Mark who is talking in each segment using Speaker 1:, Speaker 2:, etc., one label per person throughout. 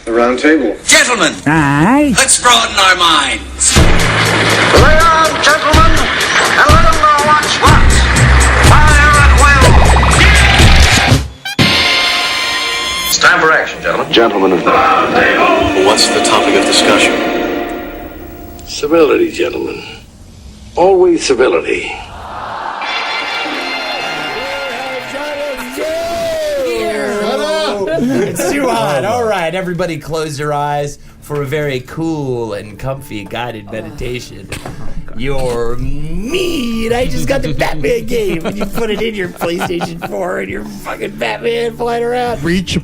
Speaker 1: The round table.
Speaker 2: Gentlemen,
Speaker 3: Aye.
Speaker 2: let's broaden our minds.
Speaker 4: Lay on, gentlemen, and let them know what's what. Fire at will. It's time for action, gentlemen.
Speaker 1: Gentlemen of the round table.
Speaker 5: What's the topic of discussion?
Speaker 1: Civility, gentlemen. Always civility.
Speaker 6: It's too hot. All right, everybody close your eyes for a very cool and comfy guided meditation. You're me, and I just got the Batman game, and you put it in your PlayStation 4, and you're fucking Batman flying around.
Speaker 7: Reach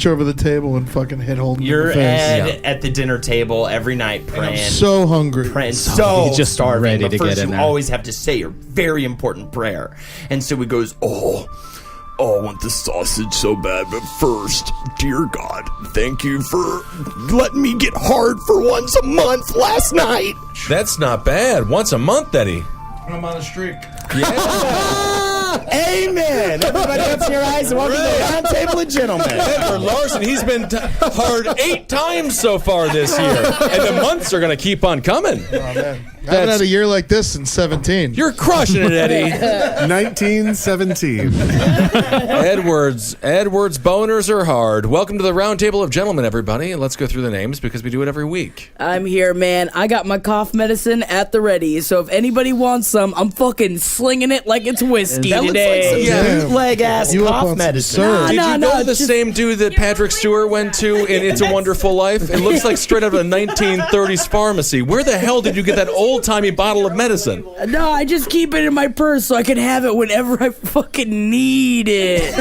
Speaker 7: over the table and fucking hit Holden in
Speaker 6: You're
Speaker 7: the face.
Speaker 6: at the dinner table every night praying.
Speaker 7: I'm so hungry.
Speaker 6: Praying so
Speaker 8: He's just
Speaker 6: starving.
Speaker 8: ready
Speaker 6: But
Speaker 8: to
Speaker 6: first
Speaker 8: get in
Speaker 6: you
Speaker 8: there.
Speaker 6: always have to say your very important prayer. And so he goes, Oh, I want the sausage so bad, but first, dear God, thank you for letting me get hard for once a month last night.
Speaker 9: That's not bad. Once a month, Eddie.
Speaker 7: I'm on a streak.
Speaker 6: Amen. Everybody open your eyes and welcome to the Roundtable of Gentlemen.
Speaker 9: Ed Larson, he's been hard 8 times so far this year, and the months are going to keep on coming.
Speaker 7: Oh, man. I haven't had a year like this in 17.
Speaker 9: You're crushing it, Eddie.
Speaker 8: 1917.
Speaker 9: Edward's boners are hard. Welcome to the Roundtable of Gentlemen, everybody. Let's go through the names because we do it every week.
Speaker 10: I'm here, man. I got my cough medicine at the ready, so if anybody wants some, I'm fucking slinging it like it's whiskey
Speaker 6: That looks like some
Speaker 10: today.
Speaker 6: bootleg-ass
Speaker 7: You up
Speaker 6: cough
Speaker 7: on some
Speaker 6: medicine.
Speaker 7: syrup.
Speaker 9: Did you
Speaker 10: no,
Speaker 9: know the
Speaker 10: just-
Speaker 9: same dude that Patrick Stewart went to in It's a Wonderful Life? It looks like straight out of a 1930s pharmacy. Where the hell did you get that old-timey bottle of medicine?
Speaker 10: No, I just keep it in my purse so I can have it whenever I fucking need it.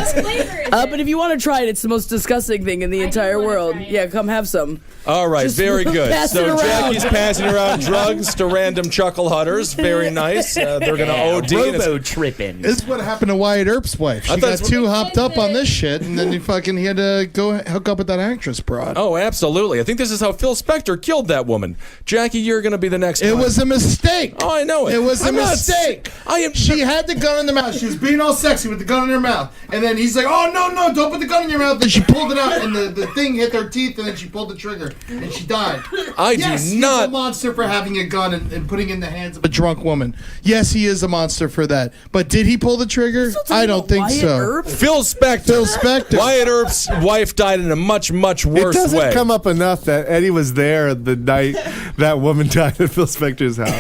Speaker 10: But if you want to try it, it's the most disgusting thing in the entire world. Yeah, come have some.
Speaker 9: All right,
Speaker 10: Just
Speaker 9: very good.
Speaker 10: pass it
Speaker 9: So
Speaker 10: around.
Speaker 9: Jackie's passing around drugs to random chuckle hutters. Very nice. They're going to OD. and it's-
Speaker 6: Robo-tripping.
Speaker 7: This is what happened to Wyatt Earp's wife. She
Speaker 9: I thought
Speaker 7: got
Speaker 9: it's-
Speaker 7: too hopped up on this shit, and then he had to go hook up with that actress broad.
Speaker 9: Oh, absolutely. I think this is how Phil Spector killed that woman. Jackie, you're going to be the next
Speaker 7: It
Speaker 9: one.
Speaker 7: was a mistake.
Speaker 9: Oh, I know it.
Speaker 7: It was a
Speaker 9: I'm not-
Speaker 7: mistake.
Speaker 9: I am.
Speaker 7: She had the gun in the mouth. She was being all sexy with the gun in her mouth. And then he's like, oh, no, don't put the gun in your mouth. And she pulled it out, and the thing hit her teeth, and then she pulled the trigger, and she died.
Speaker 9: I
Speaker 7: Yes,
Speaker 9: do
Speaker 7: he's
Speaker 9: not.
Speaker 7: a monster for having a gun and putting it in the hands of a drunk woman. Yes, he is a monster for that. But did he pull the trigger? I don't think
Speaker 10: Wyatt
Speaker 7: so.
Speaker 10: Earp?
Speaker 9: Phil Spector.
Speaker 7: Phil Spector.
Speaker 9: Wyatt Earp's wife died in a much, much
Speaker 8: It
Speaker 9: worse
Speaker 8: doesn't
Speaker 9: way.
Speaker 8: come up enough that Eddie was there the night that woman died at Phil Spector's house.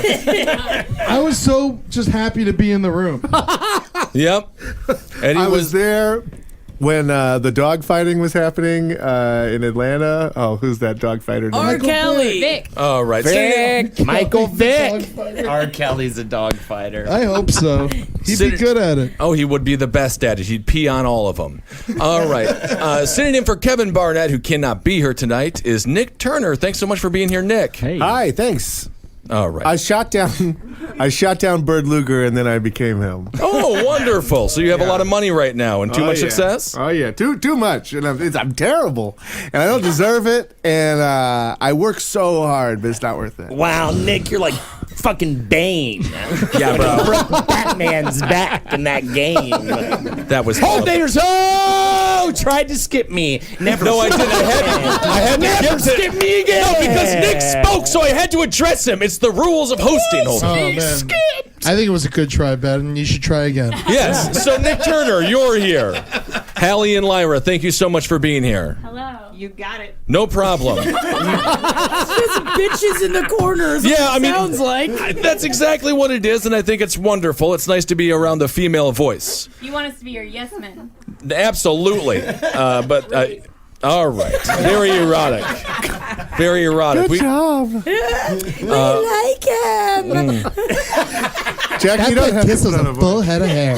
Speaker 7: I was so just happy to be in the room.
Speaker 9: Yep. Eddie
Speaker 8: I was there when the dog fighting was happening in Atlanta. Oh, who's that dog fighter?
Speaker 10: R. Kelly.
Speaker 11: Vic.
Speaker 9: All right.
Speaker 6: Vic. Michael Vick.
Speaker 7: Dog
Speaker 6: R. Kelly's a dog fighter.
Speaker 7: I hope so. He'd be good at it.
Speaker 9: Oh, he would be the best at it. He'd pee on all of them. All right. Sitting in for Kevin Barnett, who cannot be here tonight, is Nick Turner. Thanks so much for being here, Nick.
Speaker 8: Hey. Hi, thanks.
Speaker 9: All right.
Speaker 8: I shot down Bird Luger, and then I became him.
Speaker 9: Oh, wonderful. So you have a lot of money right now and too much success?
Speaker 8: Oh, yeah. Too much. And I'm terrible. And I don't deserve it. And I work so hard, but it's not worth it.
Speaker 6: Wow, Nick, you're like fucking Bane.
Speaker 9: Yeah, bro.
Speaker 6: Broke Batman's back in that game.
Speaker 9: That was
Speaker 6: Hold Daters! Oh! Tried to skip me. Never.
Speaker 9: No, I didn't. I had to
Speaker 6: Never
Speaker 9: give
Speaker 6: skip me again.
Speaker 9: No, because Nick spoke, so I had to address him. It's the rules of hosting.
Speaker 7: Oh, man. I think it was a good try, Ben, and you should try again.
Speaker 9: Yes. So, Nick Turner, you're here. Hallie and Lyra, thank you so much for being here.
Speaker 11: Hello. You got it.
Speaker 9: No problem.
Speaker 10: There's bitches in the corners.
Speaker 9: Yeah, I mean,
Speaker 10: sounds like.
Speaker 9: That's exactly what it is, and I think it's wonderful. It's nice to be around the female voice.
Speaker 11: You want us to be your yes men.
Speaker 9: Absolutely. All right. Very erotic. Very erotic.
Speaker 8: Good job.
Speaker 10: I like him.
Speaker 8: Jack, you don't have
Speaker 7: Kissel's
Speaker 8: to
Speaker 7: a full head of hair.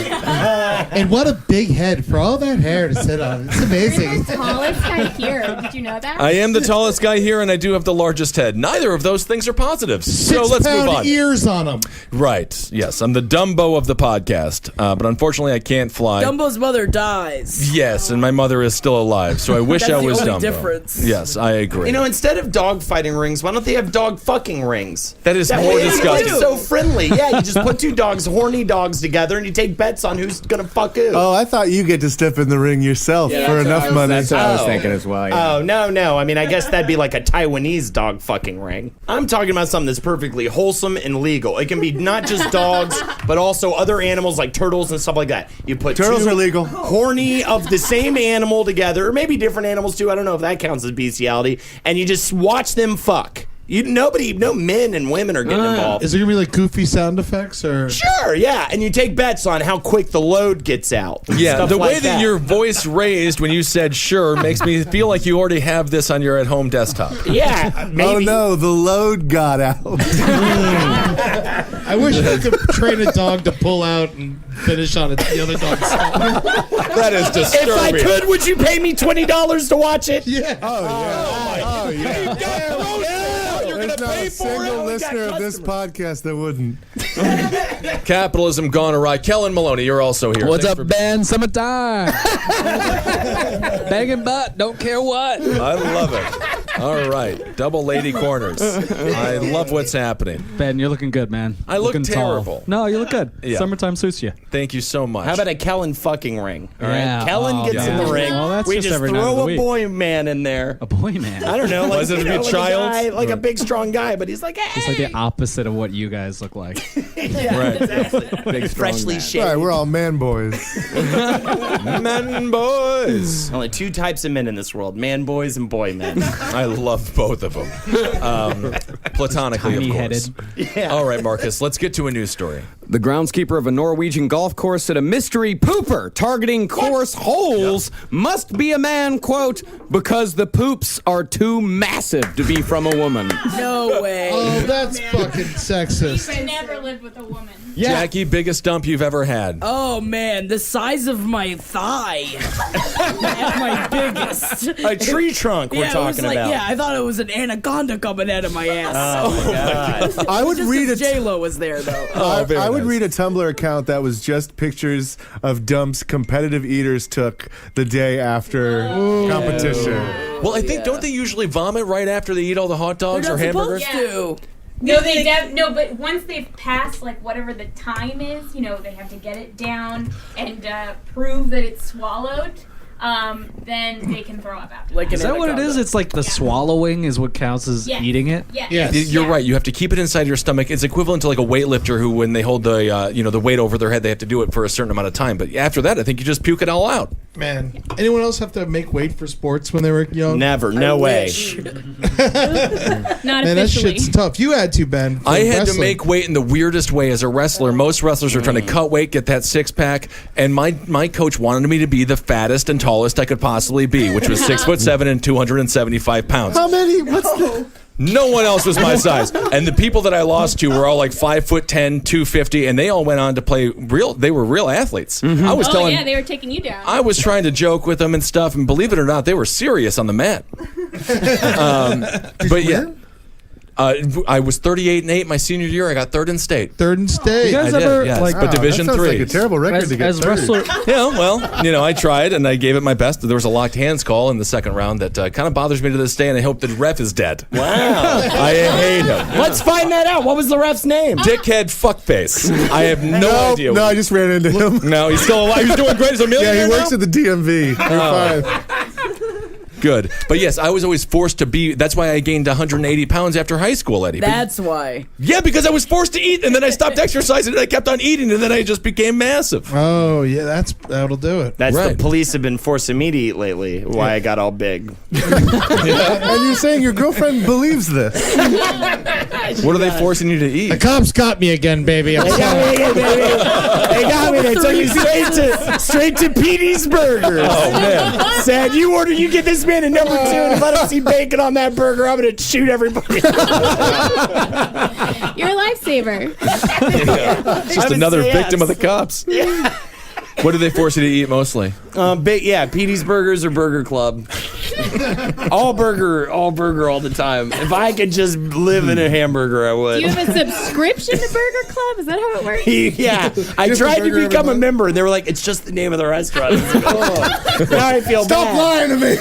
Speaker 7: And what a big head for all that hair to sit on. It's amazing.
Speaker 11: Tallest guy here. Did you know that?
Speaker 9: I am the tallest guy here, and I do have the largest head. Neither of those things are positives. So let's move on.
Speaker 7: 6-pound ears on him.
Speaker 9: Right. Yes, I'm the Dumbo of the podcast, but unfortunately I can't fly.
Speaker 10: Dumbo's mother dies.
Speaker 9: Yes, and my mother is still alive, so I wish
Speaker 10: That's
Speaker 9: I
Speaker 10: the
Speaker 9: was
Speaker 10: only
Speaker 9: Dumbo.
Speaker 10: difference.
Speaker 9: Yes, I agree.
Speaker 6: You know, instead of dog fighting rings, why don't they have dog fucking rings?
Speaker 9: That is
Speaker 6: That
Speaker 9: more
Speaker 6: way it's
Speaker 9: disgusting.
Speaker 6: so friendly. Yeah, you just put 2 dogs, horny dogs together, and you take bets on who's gonna fuck who.
Speaker 8: Oh, I thought you get to step in the ring yourself for enough money.
Speaker 3: That's what I was thinking as well. Yeah.
Speaker 6: Oh, no. I mean, I guess that'd be like a Taiwanese dog fucking ring. I'm talking about something that's perfectly wholesome and legal. It can be not just dogs, but also other animals like turtles and stuff like that. You put
Speaker 8: Turtles
Speaker 6: 2
Speaker 8: are legal.
Speaker 6: horny of the same animal together, or maybe different animals too. I don't know if that counts as bestiality. And you just watch them fuck. No men and women are getting involved.
Speaker 7: Is there gonna be like goofy sound effects or?
Speaker 6: Sure, yeah. And you take bets on how quick the load gets out.
Speaker 9: Yeah,
Speaker 6: Stuff
Speaker 9: the
Speaker 6: like
Speaker 9: way that your voice raised when you said sure makes me feel like you already have this on your at-home desktop.
Speaker 6: Yeah, maybe.
Speaker 8: Oh no, the load got out.
Speaker 7: I wish I could train a dog to pull out and finish on the other dog's stomach.
Speaker 9: That is disturbing.
Speaker 6: If I could, would you pay me $20 to watch it?
Speaker 7: Yeah.
Speaker 8: Oh yeah.
Speaker 9: You're
Speaker 8: There's
Speaker 9: gonna
Speaker 8: not
Speaker 9: pay
Speaker 8: a
Speaker 9: for it.
Speaker 8: single listener of this podcast that wouldn't.
Speaker 9: Capitalism gone awry. Kellen Maloney, you're also here.
Speaker 3: What's
Speaker 9: Thanks
Speaker 3: up, Ben? Summertime. Banging butt, don't care what.
Speaker 9: I love it. All right, double lady corners. I love what's happening.
Speaker 5: Ben, you're looking good, man.
Speaker 9: I look
Speaker 5: Looking
Speaker 9: terrible.
Speaker 5: Tall. No, you look good.
Speaker 9: Yeah.
Speaker 5: Summertime suits you.
Speaker 9: Thank you so much.
Speaker 6: How about a Kellen fucking ring? All right,
Speaker 5: Yeah.
Speaker 6: Kellen
Speaker 5: Oh,
Speaker 6: gets in the
Speaker 9: yeah.
Speaker 6: ring.
Speaker 5: Well, that's
Speaker 6: we
Speaker 5: just
Speaker 6: just
Speaker 5: every night of the
Speaker 6: throw a
Speaker 5: week.
Speaker 6: boy man in there.
Speaker 5: A boy man.
Speaker 6: I don't know. Like,
Speaker 9: Was it to be a
Speaker 6: like
Speaker 9: child?
Speaker 6: guy, like a big strong guy, but he's like, hey.
Speaker 5: It's like the opposite of what you guys look like.
Speaker 9: Right.
Speaker 3: Big strong
Speaker 6: freshly
Speaker 3: man.
Speaker 6: shaved.
Speaker 8: All right, we're all man boys.
Speaker 9: Men boys.
Speaker 6: Only 2 types of men in this world: man boys and boy men.
Speaker 9: I love both of them. Platonically, of course.
Speaker 5: Tiny-headed.
Speaker 9: All right, Marcus, let's get to a news story.
Speaker 3: The groundskeeper of a Norwegian golf course said a mystery pooper targeting course holes must be a man, quote, because the poops are too massive to be from a woman.
Speaker 10: No way.
Speaker 7: Oh, that's fucking sexist.
Speaker 11: I never lived with a woman.
Speaker 9: Jackie, biggest dump you've ever had.
Speaker 10: Oh man, the size of my thigh. At my biggest.
Speaker 6: A tree trunk we're
Speaker 10: Yeah, it was
Speaker 6: talking
Speaker 10: like,
Speaker 6: about.
Speaker 10: yeah, I thought it was an anaconda coming out of my ass.
Speaker 6: Oh, my God.
Speaker 8: I would
Speaker 10: Just
Speaker 8: read
Speaker 10: as
Speaker 8: a
Speaker 10: J-Lo was there though.
Speaker 8: I would read a Tumblr account that was just pictures of dumps competitive eaters took the day after competition.
Speaker 9: Well, I think, don't they usually vomit right after they eat all the hot dogs
Speaker 10: They're
Speaker 9: or
Speaker 10: not
Speaker 9: hamburgers?
Speaker 10: supposed to.
Speaker 11: No, but once they've passed like whatever the time is, they have to get it down and prove that it's swallowed. Then they can throw up after.
Speaker 10: Like
Speaker 11: that.
Speaker 5: Is that what it is? It's like the swallowing is what counts as
Speaker 11: Yeah.
Speaker 5: eating it?
Speaker 11: Yeah.
Speaker 7: Yes.
Speaker 9: You're right. You have to keep it inside your stomach. It's equivalent to like a weightlifter who, when they hold the the weight over their head, they have to do it for a certain amount of time. But after that, I think you just puke it all out.
Speaker 7: Man, anyone else have to make weight for sports when they were young?
Speaker 6: Never. No way.
Speaker 11: Not
Speaker 7: Man, that
Speaker 11: officially.
Speaker 7: shit's tough. You had to, Ben. for
Speaker 9: I had to
Speaker 7: wrestling.
Speaker 9: make weight in the weirdest way as a wrestler. Most wrestlers are trying to cut weight, get that six pack, and my coach wanted me to be the fattest and tallest I could possibly be, which was 6'7" and 275 pounds.
Speaker 8: How many? What's the?
Speaker 9: No one else was my size, and the people that I lost to were all like 5'10", 250, and they all went on to play real. They were real athletes. I was
Speaker 11: Oh yeah, they were taking you down.
Speaker 9: I was trying to joke with them and stuff, and believe it or not, they were serious on the mat. But yeah, I was 38-8 my senior year. I got third in state.
Speaker 7: Third in state.
Speaker 5: You guys
Speaker 9: I did,
Speaker 5: ever
Speaker 9: yes.
Speaker 5: like
Speaker 9: But Division
Speaker 8: that sounds
Speaker 9: III.
Speaker 8: like a terrible record to get
Speaker 5: as
Speaker 8: third.
Speaker 5: wrestler?
Speaker 9: Yeah, well, I tried and I gave it my best. There was a locked hands call in the second round that kind of bothers me to this day, and I hope the ref is dead.
Speaker 6: Wow.
Speaker 9: I hate him.
Speaker 6: Let's find that out. What was the ref's name?
Speaker 9: Dickhead fuckface. I have no idea.
Speaker 8: No, I just ran into him.
Speaker 9: No, he's still alive. He's doing great. He's a
Speaker 8: Yeah,
Speaker 9: millionaire
Speaker 8: he works
Speaker 9: now?
Speaker 8: at the DMV. You're fine.
Speaker 9: Good. But yes, I was always forced to be. That's why I gained 180 pounds after high school, Eddie.
Speaker 10: That's why.
Speaker 9: Yeah, because I was forced to eat, and then I stopped exercising, and I kept on eating, and then I just became massive.
Speaker 7: Oh yeah, that'll do it.
Speaker 6: That's
Speaker 9: Right.
Speaker 6: the police have been forcing me to eat lately. Why I got all big.
Speaker 8: And you're saying your girlfriend believes this?
Speaker 9: What are they forcing you to
Speaker 7: The
Speaker 9: eat?
Speaker 7: cops got me again, baby. I'm sorry.
Speaker 6: They got me. They took me straight to Petey's Burgers.
Speaker 9: Oh man.
Speaker 6: Said you get this man a number 2, and if I don't see bacon on that burger, I'm gonna shoot everybody.
Speaker 11: You're a lifesaver.
Speaker 9: Just another victim of the cops. What do they force you to eat mostly?
Speaker 6: Petey's Burgers or Burger Club. all burger all the time. If I could just live in a hamburger, I would.
Speaker 11: Do you have a subscription to Burger Club? Is that how it works?
Speaker 6: Yeah, I tried to become a member, and they were like, "It's just the name of the restaurant." Now I feel
Speaker 7: Stop
Speaker 6: bad.
Speaker 7: lying to me.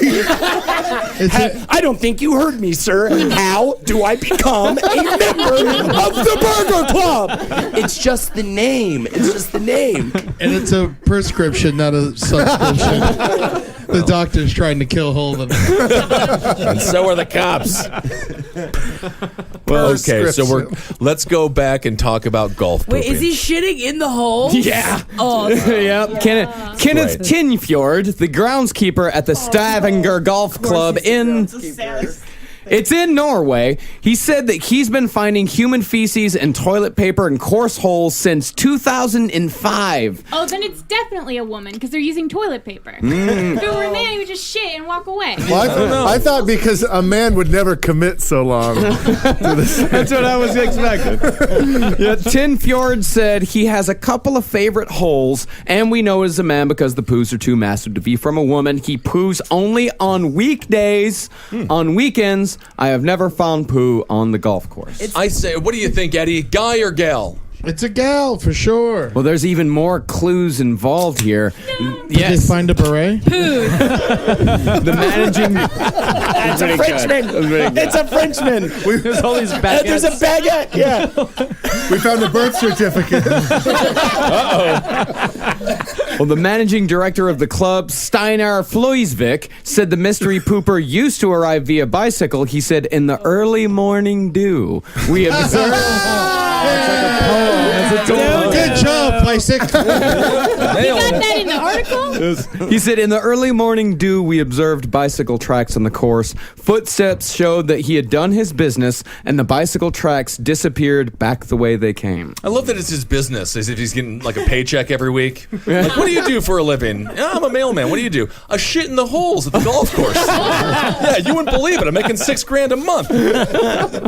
Speaker 6: I don't think you heard me, sir. How do I become a member of the Burger Club? It's just the name. It's just the name.
Speaker 12: And it's a prescription, not a subscription. The doctor's trying to kill Holden.
Speaker 9: And so are the cops. Well, okay, so let's go back and talk about golf pooping.
Speaker 10: Wait, is he shitting in the hole?
Speaker 3: Yeah.
Speaker 10: Oh,
Speaker 3: Yep. Kenneth Tinfjord, the groundskeeper at the Stavanger Golf Club in... It's in Norway. He said that he's been finding human feces and toilet paper in course holes since 2005.
Speaker 11: Oh, then it's definitely a woman because they're using toilet paper. If it were a man, he would just shit and walk away.
Speaker 8: Well, I thought because a man would never commit so long.
Speaker 3: That's what I was expecting. Yeah, Tinfjord said he has a couple of favorite holes, and we know as a man because the poos are too massive to be from a woman. He poos only on weekdays. On weekends, I have never found poo on the golf course.
Speaker 9: I say, what do you think, Eddie? Guy or gal?
Speaker 12: It's a gal, for sure.
Speaker 3: Well, there's even more clues involved here.
Speaker 12: Did they find a beret?
Speaker 3: The managing...
Speaker 6: It's a Frenchman. It's a Frenchman.
Speaker 5: There's all these baguettes.
Speaker 6: There's a baguette. Yeah.
Speaker 8: We found the birth certificate.
Speaker 3: Well, the managing director of the club, Steinar Floisvik, said the mystery pooper used to arrive via bicycle. He said, in the early morning dew, we observed...
Speaker 12: Good job, bicycle.
Speaker 11: You got that in the article?
Speaker 3: He said, in the early morning dew, we observed bicycle tracks on the course. Footsteps showed that he had done his business, and the bicycle tracks disappeared back the way they came.
Speaker 9: I love that it's his business, as if he's getting like a paycheck every week. Like, what do you do for a living? Yeah, I'm a mailman. What do you do? A shit in the holes at the golf course. Yeah, you wouldn't believe it. I'm making $6,000 a month.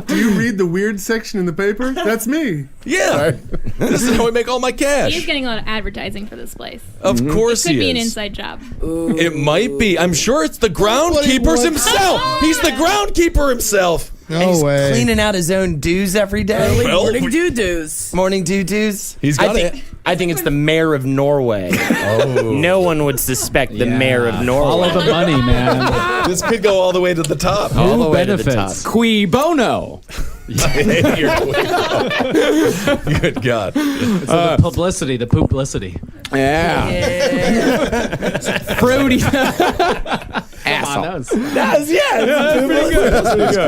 Speaker 8: Do you read the weird section in the paper? That's me.
Speaker 9: Yeah. This is how I make all my cash.
Speaker 11: He's getting a lot of advertising for this place.
Speaker 9: Of course
Speaker 11: It could
Speaker 9: he
Speaker 11: be an
Speaker 9: is.
Speaker 11: inside job.
Speaker 9: It might be. I'm sure it's the groundkeeper himself. He's the groundkeeper himself.
Speaker 6: He's cleaning out his own dues every day.
Speaker 10: Morning doo-doos.
Speaker 6: Morning doo-doos.
Speaker 9: He's got it.
Speaker 6: I think it's the mayor of Norway. No one would suspect the mayor of Norway.
Speaker 5: Follow the money, man.
Speaker 9: This could go all the way to the top.
Speaker 6: All the way to the
Speaker 5: benefits?
Speaker 6: top.
Speaker 3: Qui bono.
Speaker 9: Good God.
Speaker 5: So the publicity, the publicity.
Speaker 3: Yeah. Fruity. Asshole.
Speaker 9: That's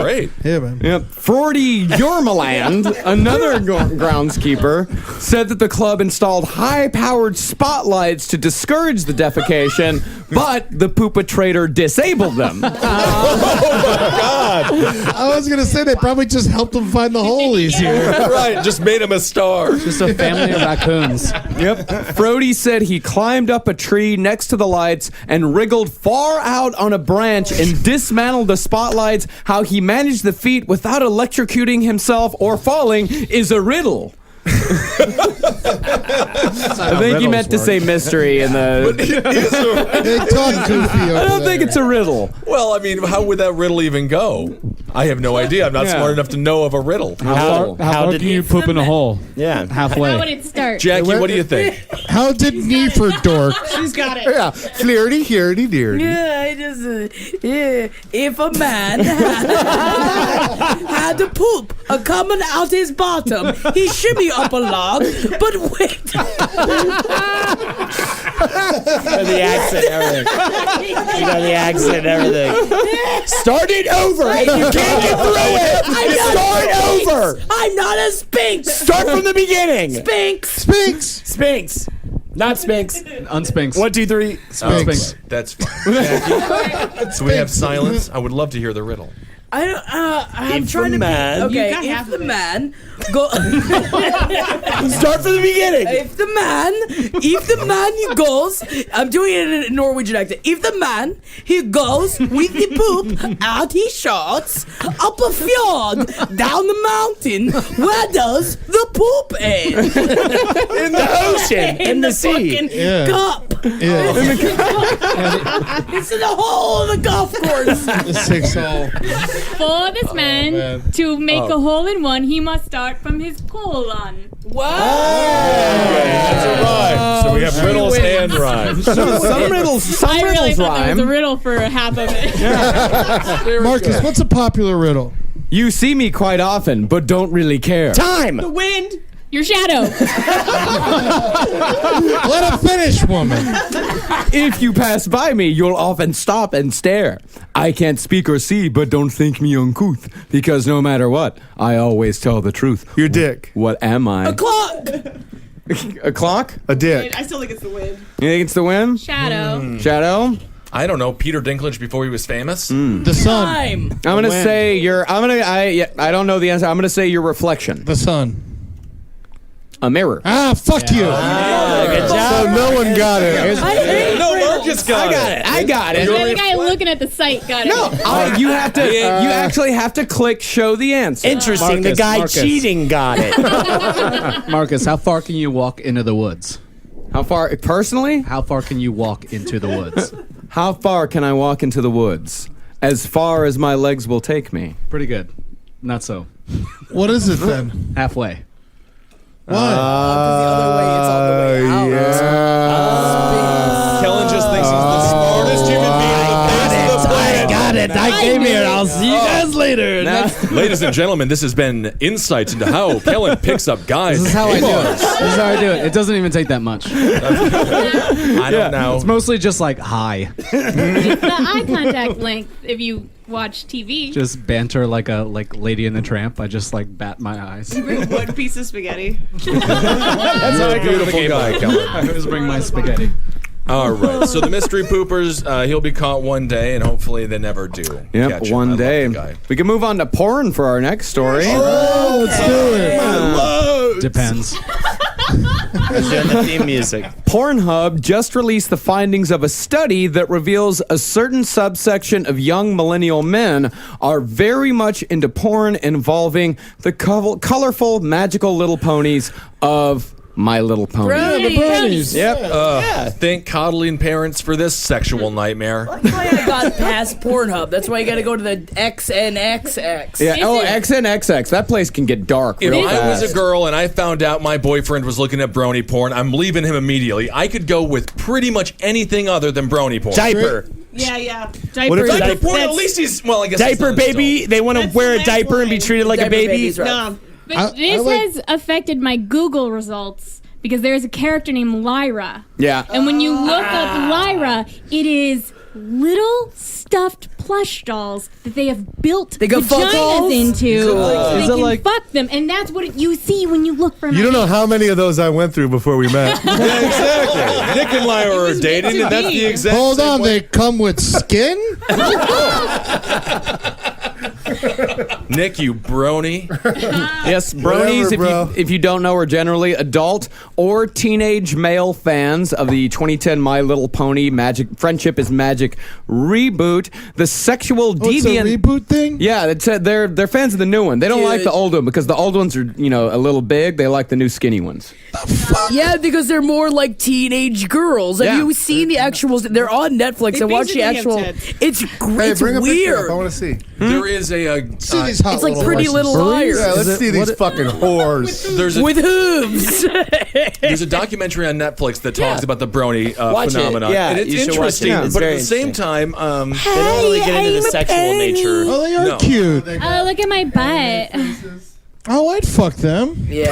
Speaker 9: great.
Speaker 12: Yeah, man.
Speaker 3: Yep. Frody Jormaland, another groundskeeper, said that the club installed high-powered spotlights to discourage the defecation, but the poopatrator disabled them.
Speaker 12: I was going to say they probably just helped him find the hole easier.
Speaker 9: Right, just made him a star.
Speaker 5: Just a family of raccoons.
Speaker 3: Yep. Frody said he climbed up a tree next to the lights and wriggled far out on a branch and dismantled the spotlights. How he managed the feat without electrocuting himself or falling is a riddle. I think he meant to say mystery in the...
Speaker 12: They talk goofy over
Speaker 3: I don't think
Speaker 12: there.
Speaker 3: it's a riddle.
Speaker 9: Well, I mean, how would that riddle even go? I have no idea. I'm not smart enough to know of a riddle.
Speaker 5: How far
Speaker 6: did
Speaker 5: can you poop in a hole?
Speaker 6: Yeah.
Speaker 5: Halfway.
Speaker 11: How would it start?
Speaker 9: Jackie, what do you think?
Speaker 12: How did Nefer dork?
Speaker 11: She's got it.
Speaker 8: Yeah, flirty, hearty, dearty.
Speaker 10: Yeah, I just, if a man had a poop coming out his bottom, he shimmy up a log, but wait.
Speaker 6: The accent, everything. You know the accent and everything. Start it over. If you can't get through it, start over.
Speaker 10: I'm not a sphinx.
Speaker 6: Start from the beginning.
Speaker 10: Sphinx.
Speaker 6: Sphinx. Not Sphinx.
Speaker 5: Unsphinx.
Speaker 6: 1, 2, 3.
Speaker 12: Sphinx.
Speaker 9: That's fine. Jackie, so we have silence. I would love to hear the riddle.
Speaker 10: I'm
Speaker 6: If
Speaker 10: trying
Speaker 6: the
Speaker 10: to
Speaker 6: man-
Speaker 10: be
Speaker 6: You
Speaker 10: okay.
Speaker 6: got
Speaker 10: If
Speaker 6: half
Speaker 10: the man go,
Speaker 6: Start from the beginning.
Speaker 10: if the man he goes, I'm doing it in a Norwegian accent. If the man he goes with the poop out his shorts up a fjord down the mountain, where does the poop end?
Speaker 6: In the ocean, in the sea.
Speaker 10: fucking
Speaker 12: Yeah.
Speaker 10: cup.
Speaker 12: Yeah.
Speaker 10: It's in the hole of the golf course.
Speaker 12: The 6 hole.
Speaker 11: For this man,
Speaker 12: man.
Speaker 11: to make a hole in one, he must start from his colon.
Speaker 9: That's a rhyme. So we have riddles and rhymes.
Speaker 3: Some riddles
Speaker 11: I really thought that was a
Speaker 3: rhyme.
Speaker 11: riddle for half of it.
Speaker 12: Marcus, what's a popular riddle?
Speaker 3: You see me quite often, but don't really care.
Speaker 6: Time.
Speaker 10: The wind.
Speaker 11: Your shadow.
Speaker 12: Let him finish, woman.
Speaker 3: If you pass by me, you'll often stop and stare. I can't speak or see, but don't think me uncouth, because no matter what, I always tell the truth.
Speaker 8: Your dick.
Speaker 3: What am I?
Speaker 10: A clock.
Speaker 3: A clock?
Speaker 8: A dick.
Speaker 10: I still think it's the wind.
Speaker 3: You think it's the wind?
Speaker 11: Shadow.
Speaker 3: Shadow?
Speaker 9: I don't know. Peter Dinklage before he was famous.
Speaker 12: The sun.
Speaker 10: Time.
Speaker 3: I'm gonna say I don't know the answer. I'm gonna say your reflection.
Speaker 12: The sun.
Speaker 3: A mirror.
Speaker 12: Ah, fuck you.
Speaker 6: Good job.
Speaker 8: So no one got it.
Speaker 9: No, Marcus got it.
Speaker 3: I got it.
Speaker 11: The guy looking at the site got it.
Speaker 3: No, you have to. You actually have to click show the answer.
Speaker 6: Interesting. The guy cheating got it.
Speaker 5: Marcus, how far can you walk into the woods?
Speaker 3: How far? Personally,
Speaker 5: How far can you walk into the woods?
Speaker 3: how far can I walk into the woods? As far as my legs will take me.
Speaker 5: Pretty good. Not so.
Speaker 12: What is it then?
Speaker 5: Halfway.
Speaker 12: What?
Speaker 10: The other way, it's all the way out.
Speaker 9: Kellen just thinks he's the smartest human being on the face of the planet.
Speaker 6: I got it. I came here. I'll see you guys later.
Speaker 9: Ladies and gentlemen, this has been insights into how Kellen picks up guys.
Speaker 5: This is how I do it. This is how I do it. It doesn't even take that much.
Speaker 9: I don't know.
Speaker 5: It's mostly just like hi.
Speaker 11: The eye contact length, if you watch TV.
Speaker 5: Just banter like a Lady in the Tramp. I just like bat my eyes.
Speaker 10: You bring one piece of spaghetti.
Speaker 9: That's how I beautiful guy, Kellen.
Speaker 5: I always bring my spaghetti.
Speaker 9: All right. So the mystery poopers, he'll be caught one day, and hopefully they never do.
Speaker 3: Yep,
Speaker 9: catch him. I
Speaker 3: one
Speaker 9: love
Speaker 3: day.
Speaker 9: the guy.
Speaker 3: We can move on to porn for our next story.
Speaker 12: Oh, let's do it.
Speaker 5: Depends.
Speaker 6: The theme music.
Speaker 3: Pornhub just released the findings of a study that reveals a certain subsection of young millennial men are very much into porn involving the colorful, magical little ponies of My Little Pony.
Speaker 12: The brownies.
Speaker 3: Yep.
Speaker 9: Thank coddling parents for this sexual nightmare.
Speaker 10: That's why I got past Pornhub. That's why you got to go to the XNXX.
Speaker 3: Yeah. Oh,
Speaker 11: Is it-
Speaker 3: XNXX. That place can get dark
Speaker 9: If
Speaker 3: real
Speaker 9: I
Speaker 3: fast.
Speaker 9: was a girl and I found out my boyfriend was looking at brony porn, I'm leaving him immediately. I could go with pretty much anything other than brony porn.
Speaker 6: Diaper.
Speaker 10: Yeah.
Speaker 6: What if
Speaker 9: Diaper porn, at least he's, well, I guess he's
Speaker 6: Diaper
Speaker 9: not an
Speaker 6: baby? They want to
Speaker 10: That's
Speaker 6: wear
Speaker 10: the
Speaker 6: a
Speaker 10: next
Speaker 6: diaper and be
Speaker 10: line.
Speaker 6: treated like a
Speaker 10: Diaper
Speaker 6: baby?
Speaker 10: babies, right?
Speaker 11: But this has affected my Google results because there's a character named Lyra.
Speaker 3: Yeah.
Speaker 11: And when you look up Lyra, it is little stuffed plush dolls that they have built
Speaker 10: They got fuck
Speaker 11: vaginas
Speaker 10: dolls?
Speaker 11: into.
Speaker 10: Cool.
Speaker 11: So they
Speaker 5: Is it
Speaker 11: can
Speaker 5: like-
Speaker 11: fuck them. And that's what you see when you look for
Speaker 8: You don't know how many of those I went through before we met.
Speaker 9: Yeah, exactly. Nick and Lyra are dating, and that's the exact
Speaker 12: Hold
Speaker 9: same
Speaker 12: on,
Speaker 9: way.
Speaker 12: they come with skin?
Speaker 9: Nick, you brony.
Speaker 3: Yes, bronies,
Speaker 8: Whatever, bro.
Speaker 3: if you don't know, are generally adult or teenage male fans of the 2010 My Little Pony Friendship is Magic reboot. The sexual
Speaker 12: Oh, it's a
Speaker 3: deviant
Speaker 12: reboot thing?
Speaker 3: Yeah, they're fans of the new one. They don't like the old one because the old ones are, a little big. They like the new skinny ones.
Speaker 10: Yeah, because they're more like teenage girls. Have
Speaker 3: Yeah.
Speaker 10: you seen the actuals? They're on Netflix. I watch the actual. It's great.
Speaker 8: Hey,
Speaker 10: It's
Speaker 8: bring a picture up.
Speaker 10: weird.
Speaker 8: I want to see.
Speaker 9: There is a
Speaker 12: See these hot
Speaker 10: It's like
Speaker 12: little
Speaker 10: Pretty
Speaker 12: horses.
Speaker 10: Little Liars.
Speaker 8: Yeah, let's see these fucking whores.
Speaker 9: there's a
Speaker 10: With hooves.
Speaker 9: there's a documentary on Netflix that talks about the brony
Speaker 6: Watch it.
Speaker 9: phenomenon.
Speaker 6: Yeah,
Speaker 9: and it's
Speaker 6: you should watch it.
Speaker 9: interesting,
Speaker 6: It's
Speaker 9: but at
Speaker 6: very
Speaker 9: the same
Speaker 6: interesting.
Speaker 9: time,
Speaker 6: They don't really get into the sexual nature.
Speaker 12: Oh, they are
Speaker 9: No.
Speaker 12: cute.
Speaker 11: Oh, look at my butt.
Speaker 12: Oh, I'd fuck them.
Speaker 10: Yeah.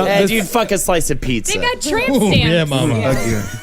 Speaker 6: And you'd fuck a slice of pizza.
Speaker 11: They got tramp
Speaker 12: Ooh,
Speaker 11: stamps.
Speaker 12: yeah, mama.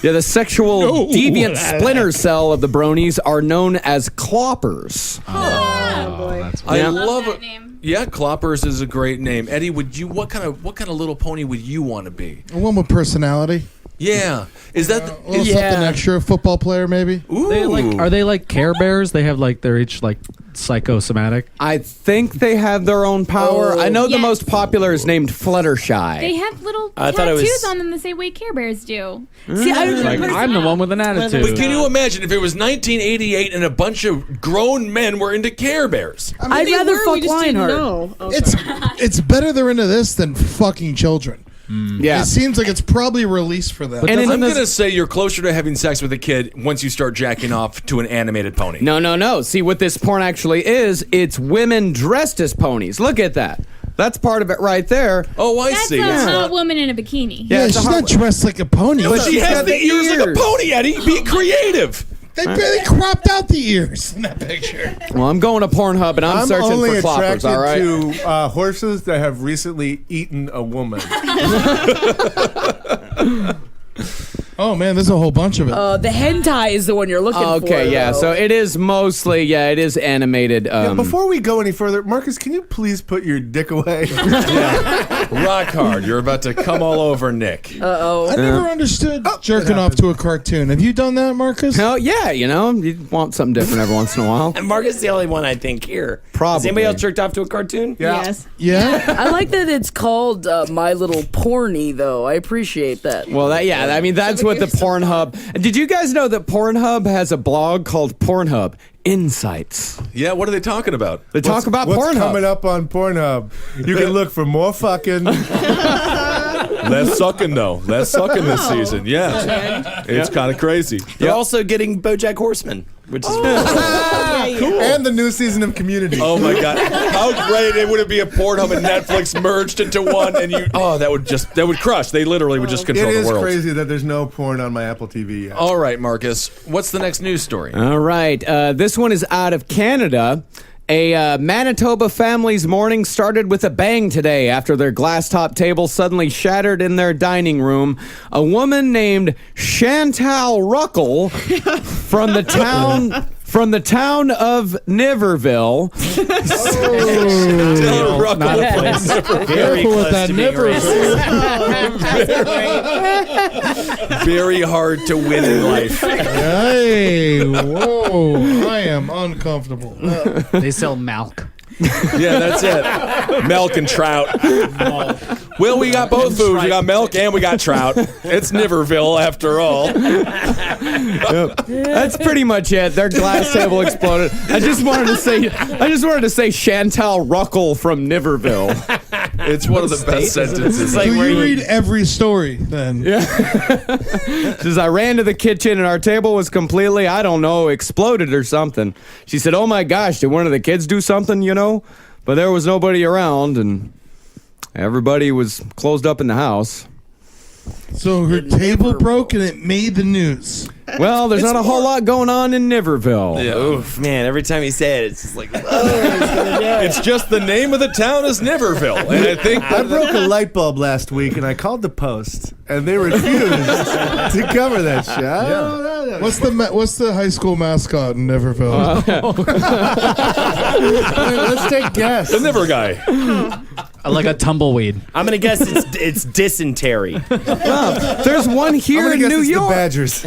Speaker 3: Yeah, the sexual deviant splinter cell of the bronies are known as cloppers.
Speaker 11: Oh,
Speaker 10: boy.
Speaker 9: I
Speaker 3: Yeah.
Speaker 9: love
Speaker 11: that
Speaker 9: it.
Speaker 11: name.
Speaker 9: Yeah, Cloppers is a great name. Eddie, what kind of little pony would you want to be?
Speaker 12: One with personality.
Speaker 9: Yeah. Is that
Speaker 12: a little something extra? A football player, maybe?
Speaker 9: Ooh.
Speaker 5: Are they like Care Bears? They have like, they're each like psychosomatic.
Speaker 3: I think they have their own power. I know the most popular is named Fluttershy.
Speaker 11: They have little tattoos on them the same way Care Bears do.
Speaker 5: See, I'm the one with an attitude.
Speaker 9: But can you imagine if it was 1988 and a bunch of grown men were into Care Bears?
Speaker 10: I'd rather fuck Lionheart.
Speaker 12: It's better they're into this than fucking children.
Speaker 3: Yeah.
Speaker 12: It seems like it's probably released for them.
Speaker 9: And I'm going to say you're closer to having sex with a kid once you start jacking off to an animated pony.
Speaker 3: No. See, what this porn actually is, it's women dressed as ponies. Look at that. That's part of it right there.
Speaker 9: Oh, I
Speaker 11: That's
Speaker 9: see.
Speaker 11: a hot woman in a bikini.
Speaker 12: Yeah, she's not dressed like a pony.
Speaker 9: But she has the ears like a pony, Eddie. Be creative.
Speaker 12: They barely cropped out the ears in that picture.
Speaker 3: Well, I'm going to Pornhub and I'm searching
Speaker 8: only
Speaker 3: for cloppers, all right?
Speaker 8: to horses that have recently eaten a woman.
Speaker 12: Oh, man, there's a whole bunch of it.
Speaker 10: The hentai is the one you're looking for.
Speaker 3: Okay, yeah. So it is mostly, it is animated.
Speaker 8: Before we go any further, Marcus, can you please put your dick away?
Speaker 9: Rock hard. You're about to come all over Nick.
Speaker 10: Uh-oh.
Speaker 12: I never understood jerking off to a cartoon. Have you done that, Marcus?
Speaker 3: Oh, yeah, you want something different every once in a while.
Speaker 6: And Marcus is the only one I think here.
Speaker 3: Probably.
Speaker 6: Has anybody else jerked off to a cartoon?
Speaker 8: Yeah.
Speaker 10: Yes.
Speaker 12: Yeah?
Speaker 10: I like that it's called My Little Porny, though. I appreciate that.
Speaker 3: Well, that's what the Pornhub. Did you guys know that Pornhub has a blog called Pornhub Insights?
Speaker 9: Yeah, what are they talking about?
Speaker 3: They talk about
Speaker 8: what's
Speaker 3: Pornhub.
Speaker 8: coming up on Pornhub? You can look for more fucking.
Speaker 9: Less sucking, though. Less sucking this season. Yeah. It's kind of crazy.
Speaker 6: They're also getting BoJack Horseman, which is
Speaker 8: Cool. And the new season of Community.
Speaker 9: Oh my God! How great it would it be if Pornhub and Netflix merged into one, and that would crush. They literally would just control the world.
Speaker 8: It is crazy that there's no porn on my Apple TV yet.
Speaker 9: All right, Marcus, what's the next news story?
Speaker 3: All right, this one is out of Canada. A Manitoba family's morning started with a bang today after their glass-top table suddenly shattered in their dining room. A woman named Chantal Ruckle from the town of Niverville.
Speaker 12: Very close with that
Speaker 9: Very hard to win in life.
Speaker 12: Hey, whoa. I am uncomfortable.
Speaker 5: They sell milk.
Speaker 9: Yeah, that's it. Milk and trout. Well, we got both foods. We got milk and we got trout. It's Niverville after all.
Speaker 3: That's pretty much it. Their glass table exploded. I just wanted to say Chantal Ruckle from Niverville.
Speaker 9: It's one of the best sentences.
Speaker 12: So you read every story then?
Speaker 3: Yeah. Says I ran to the kitchen and our table was completely, I don't know, exploded or something. She said, "Oh my gosh, did one of the kids do something, But there was nobody around and everybody was closed up in the house."
Speaker 12: So her table broke and it made the news.
Speaker 3: Well, there's not a whole lot going on in Niverville.
Speaker 6: Yeah. Oof, man, every time you say it, it's just like, oh,
Speaker 9: it's just the name of the town is Niverville. And I think
Speaker 8: I broke a light bulb last week and I called the Post and they refused to cover that shit. Yeah.
Speaker 12: What's the high school mascot in Niverville?
Speaker 8: Let's take guess.
Speaker 9: The Niver guy.
Speaker 5: Like a tumbleweed.
Speaker 6: I'm gonna guess it's dysentery.
Speaker 3: There's one here in New York.
Speaker 8: The Badgers.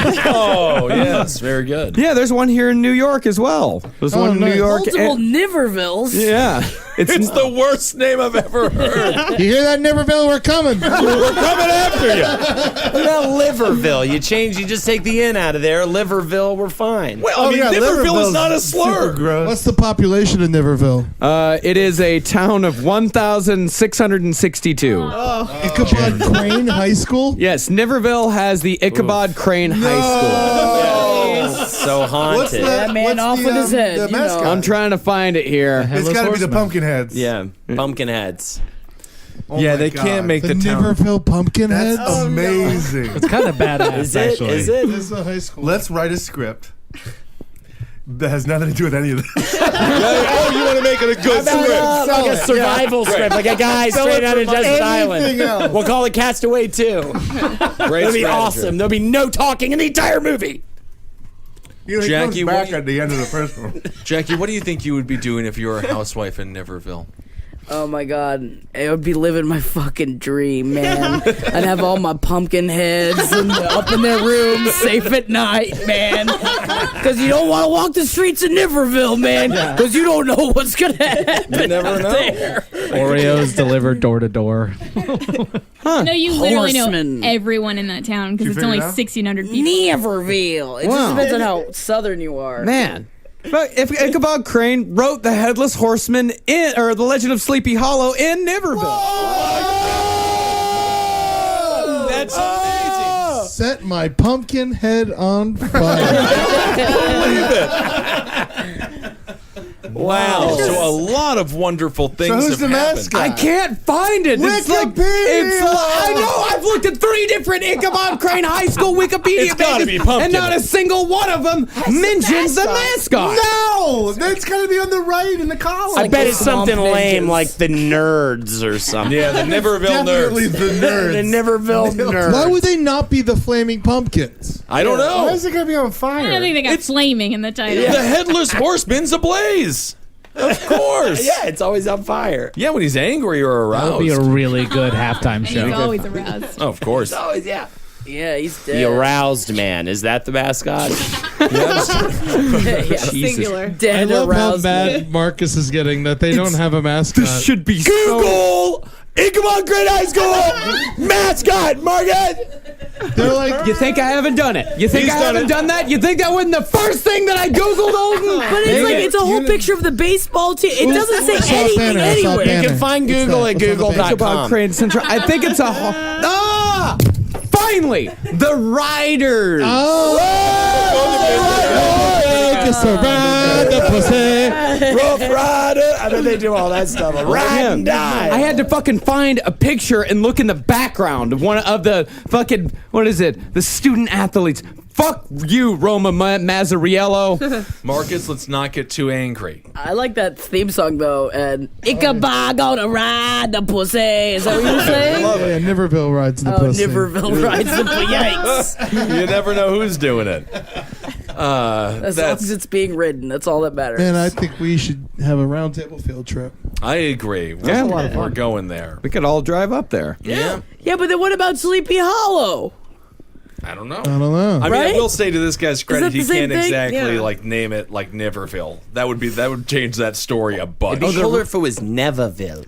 Speaker 9: Oh, yes. Very good.
Speaker 3: Yeah, there's one here in New York as well. There's one in New York.
Speaker 10: Multiple Nivervilles.
Speaker 3: Yeah.
Speaker 9: It's the worst name I've ever heard.
Speaker 12: You hear that, Niverville? We're coming.
Speaker 9: We're coming after you.
Speaker 6: What about Liverville? You just take the N out of there. Liverville, we're fine.
Speaker 9: Well, Niverville is not a slur.
Speaker 12: What's the population of Niverville?
Speaker 3: It is a town of 1,662.
Speaker 12: Ichabod Crane High School?
Speaker 3: Yes, Niverville has the Ichabod Crane High School.
Speaker 6: So haunted.
Speaker 10: That man off with his head.
Speaker 8: The mascot?
Speaker 3: I'm trying to find it here.
Speaker 8: It's got to be the Pumpkinheads.
Speaker 6: Yeah, Pumpkinheads.
Speaker 8: Oh
Speaker 9: yeah,
Speaker 8: my
Speaker 9: they
Speaker 8: God.
Speaker 9: can't make
Speaker 12: The
Speaker 9: the town.
Speaker 12: Niverville Pumpkinheads?
Speaker 8: That's amazing.
Speaker 5: It's kind of badass,
Speaker 6: Is it?
Speaker 5: actually.
Speaker 6: Is it?
Speaker 12: This is a high school.
Speaker 8: Let's write a script that has nothing to do with any of this.
Speaker 9: Oh, you want to make it a good script?
Speaker 6: Like a survival script, like a guy straight out of Desert Island.
Speaker 8: else.
Speaker 6: We'll call it Castaway 2.
Speaker 9: Great
Speaker 6: That'll be
Speaker 9: strategy.
Speaker 6: awesome. There'll be no talking in the entire movie.
Speaker 8: You know,
Speaker 9: Jackie,
Speaker 8: he comes back at the end of the first one.
Speaker 9: Jackie, what do you think you would be doing if you were a housewife in Niverville?
Speaker 10: Oh my God, I would be living my fucking dream, man. I'd have all my pumpkin heads and up in their rooms, safe at night, man. Because you don't want to walk the streets of Niverville, man. Because you don't know what's gonna happen.
Speaker 9: You never know.
Speaker 10: There.
Speaker 5: Oreos delivered door to door.
Speaker 11: No, you literally
Speaker 10: Horseman.
Speaker 11: know everyone in that town because
Speaker 8: You
Speaker 11: it's only
Speaker 8: figured it out?
Speaker 11: 1,600 people.
Speaker 10: Niverville. It
Speaker 3: Wow.
Speaker 10: just depends on how southern you are.
Speaker 3: Man. But if Ichabod Crane wrote The Headless Horseman or The Legend of Sleepy Hollow in Niverville.
Speaker 9: That's amazing.
Speaker 12: Set my pumpkin head on fire.
Speaker 9: Wow. So a lot of wonderful things
Speaker 8: who's
Speaker 9: have
Speaker 8: the
Speaker 9: happened.
Speaker 8: mascot?
Speaker 3: I can't find it. I know. I've looked at 3 different Ichabod Crane High School Wikipedia
Speaker 9: It's gotta
Speaker 3: pages,
Speaker 9: be Pumpkin.
Speaker 3: and not a single one of them mentions the mascot.
Speaker 8: No, that's got to be on the right in the column.
Speaker 6: I bet it's something
Speaker 10: Swamp
Speaker 6: lame
Speaker 10: Ninjas.
Speaker 6: like the Nerds or something.
Speaker 9: Yeah, the Niverville
Speaker 8: Definitely
Speaker 9: nerds.
Speaker 8: the nerds.
Speaker 6: The Niverville Nerds.
Speaker 12: Why would they not be the flaming pumpkins?
Speaker 9: I don't know.
Speaker 8: Why is it going to be on fire?
Speaker 11: I don't think they got flaming in the title.
Speaker 9: The Headless Horseman's ablaze. Of course.
Speaker 6: Yeah, it's always on fire.
Speaker 9: Yeah, when he's angry or
Speaker 5: That
Speaker 9: aroused.
Speaker 5: would be a really good halftime
Speaker 11: And he's
Speaker 5: show.
Speaker 11: always aroused.
Speaker 9: Oh, of course.
Speaker 6: Always, yeah.
Speaker 10: Yeah, he's
Speaker 6: The
Speaker 10: dead.
Speaker 6: aroused man. Is that the mascot?
Speaker 10: Yeah,
Speaker 11: Singular.
Speaker 12: I
Speaker 10: Dead
Speaker 12: love how
Speaker 10: aroused.
Speaker 12: mad Marcus is getting that they don't have a mascot.
Speaker 3: This should be
Speaker 6: Google Ichabod Crane High School mascot, Margaret.
Speaker 12: They're like,
Speaker 3: You think I haven't done it? You think
Speaker 9: He's
Speaker 3: I
Speaker 9: done
Speaker 3: haven't
Speaker 9: it.
Speaker 3: done that? You think that wasn't the first thing that I Googled, Holden?
Speaker 10: But it's like it's a whole picture of the baseball team. It doesn't say
Speaker 12: I saw a
Speaker 10: anything
Speaker 12: banner, I saw a
Speaker 10: anywhere.
Speaker 12: banner.
Speaker 6: You can find
Speaker 12: What's
Speaker 6: Google
Speaker 12: that?
Speaker 6: at
Speaker 12: What's on the page?
Speaker 3: Ichabod
Speaker 6: google.com.
Speaker 3: Crane Central. I think it's a. Finally, the Riders.
Speaker 6: Rough Rider. I bet they do all that stuff. Ride and die.
Speaker 3: I had to fucking find a picture and look in the background of one of the fucking, what is it? The student athletes. Fuck you, Roma Mazzariello.
Speaker 9: Marcus, let's not get too angry.
Speaker 10: I like that theme song though. And Ichabod gonna ride the pussy. Is that what you're saying?
Speaker 12: yeah, Niverville rides the
Speaker 10: Oh,
Speaker 12: pussy.
Speaker 10: Niverville rides the yikes.
Speaker 9: You never know who's doing it.
Speaker 10: As long as it's being ridden, that's all that matters.
Speaker 12: Man, I think we should have a roundtable field trip.
Speaker 9: I agree.
Speaker 3: Yeah.
Speaker 9: We're going there.
Speaker 3: We could all drive up there.
Speaker 9: Yeah.
Speaker 10: Yeah, but then what about Sleepy Hollow?
Speaker 9: I don't know.
Speaker 12: I don't know.
Speaker 9: I mean,
Speaker 10: Right?
Speaker 9: I will say to this guy's credit,
Speaker 10: that the
Speaker 9: he
Speaker 10: same
Speaker 9: can't
Speaker 10: thing?
Speaker 9: exactly
Speaker 10: Yeah.
Speaker 9: like name it like Niverville. That would change that story a bunch.
Speaker 6: It'd be cooler if it was Neverville.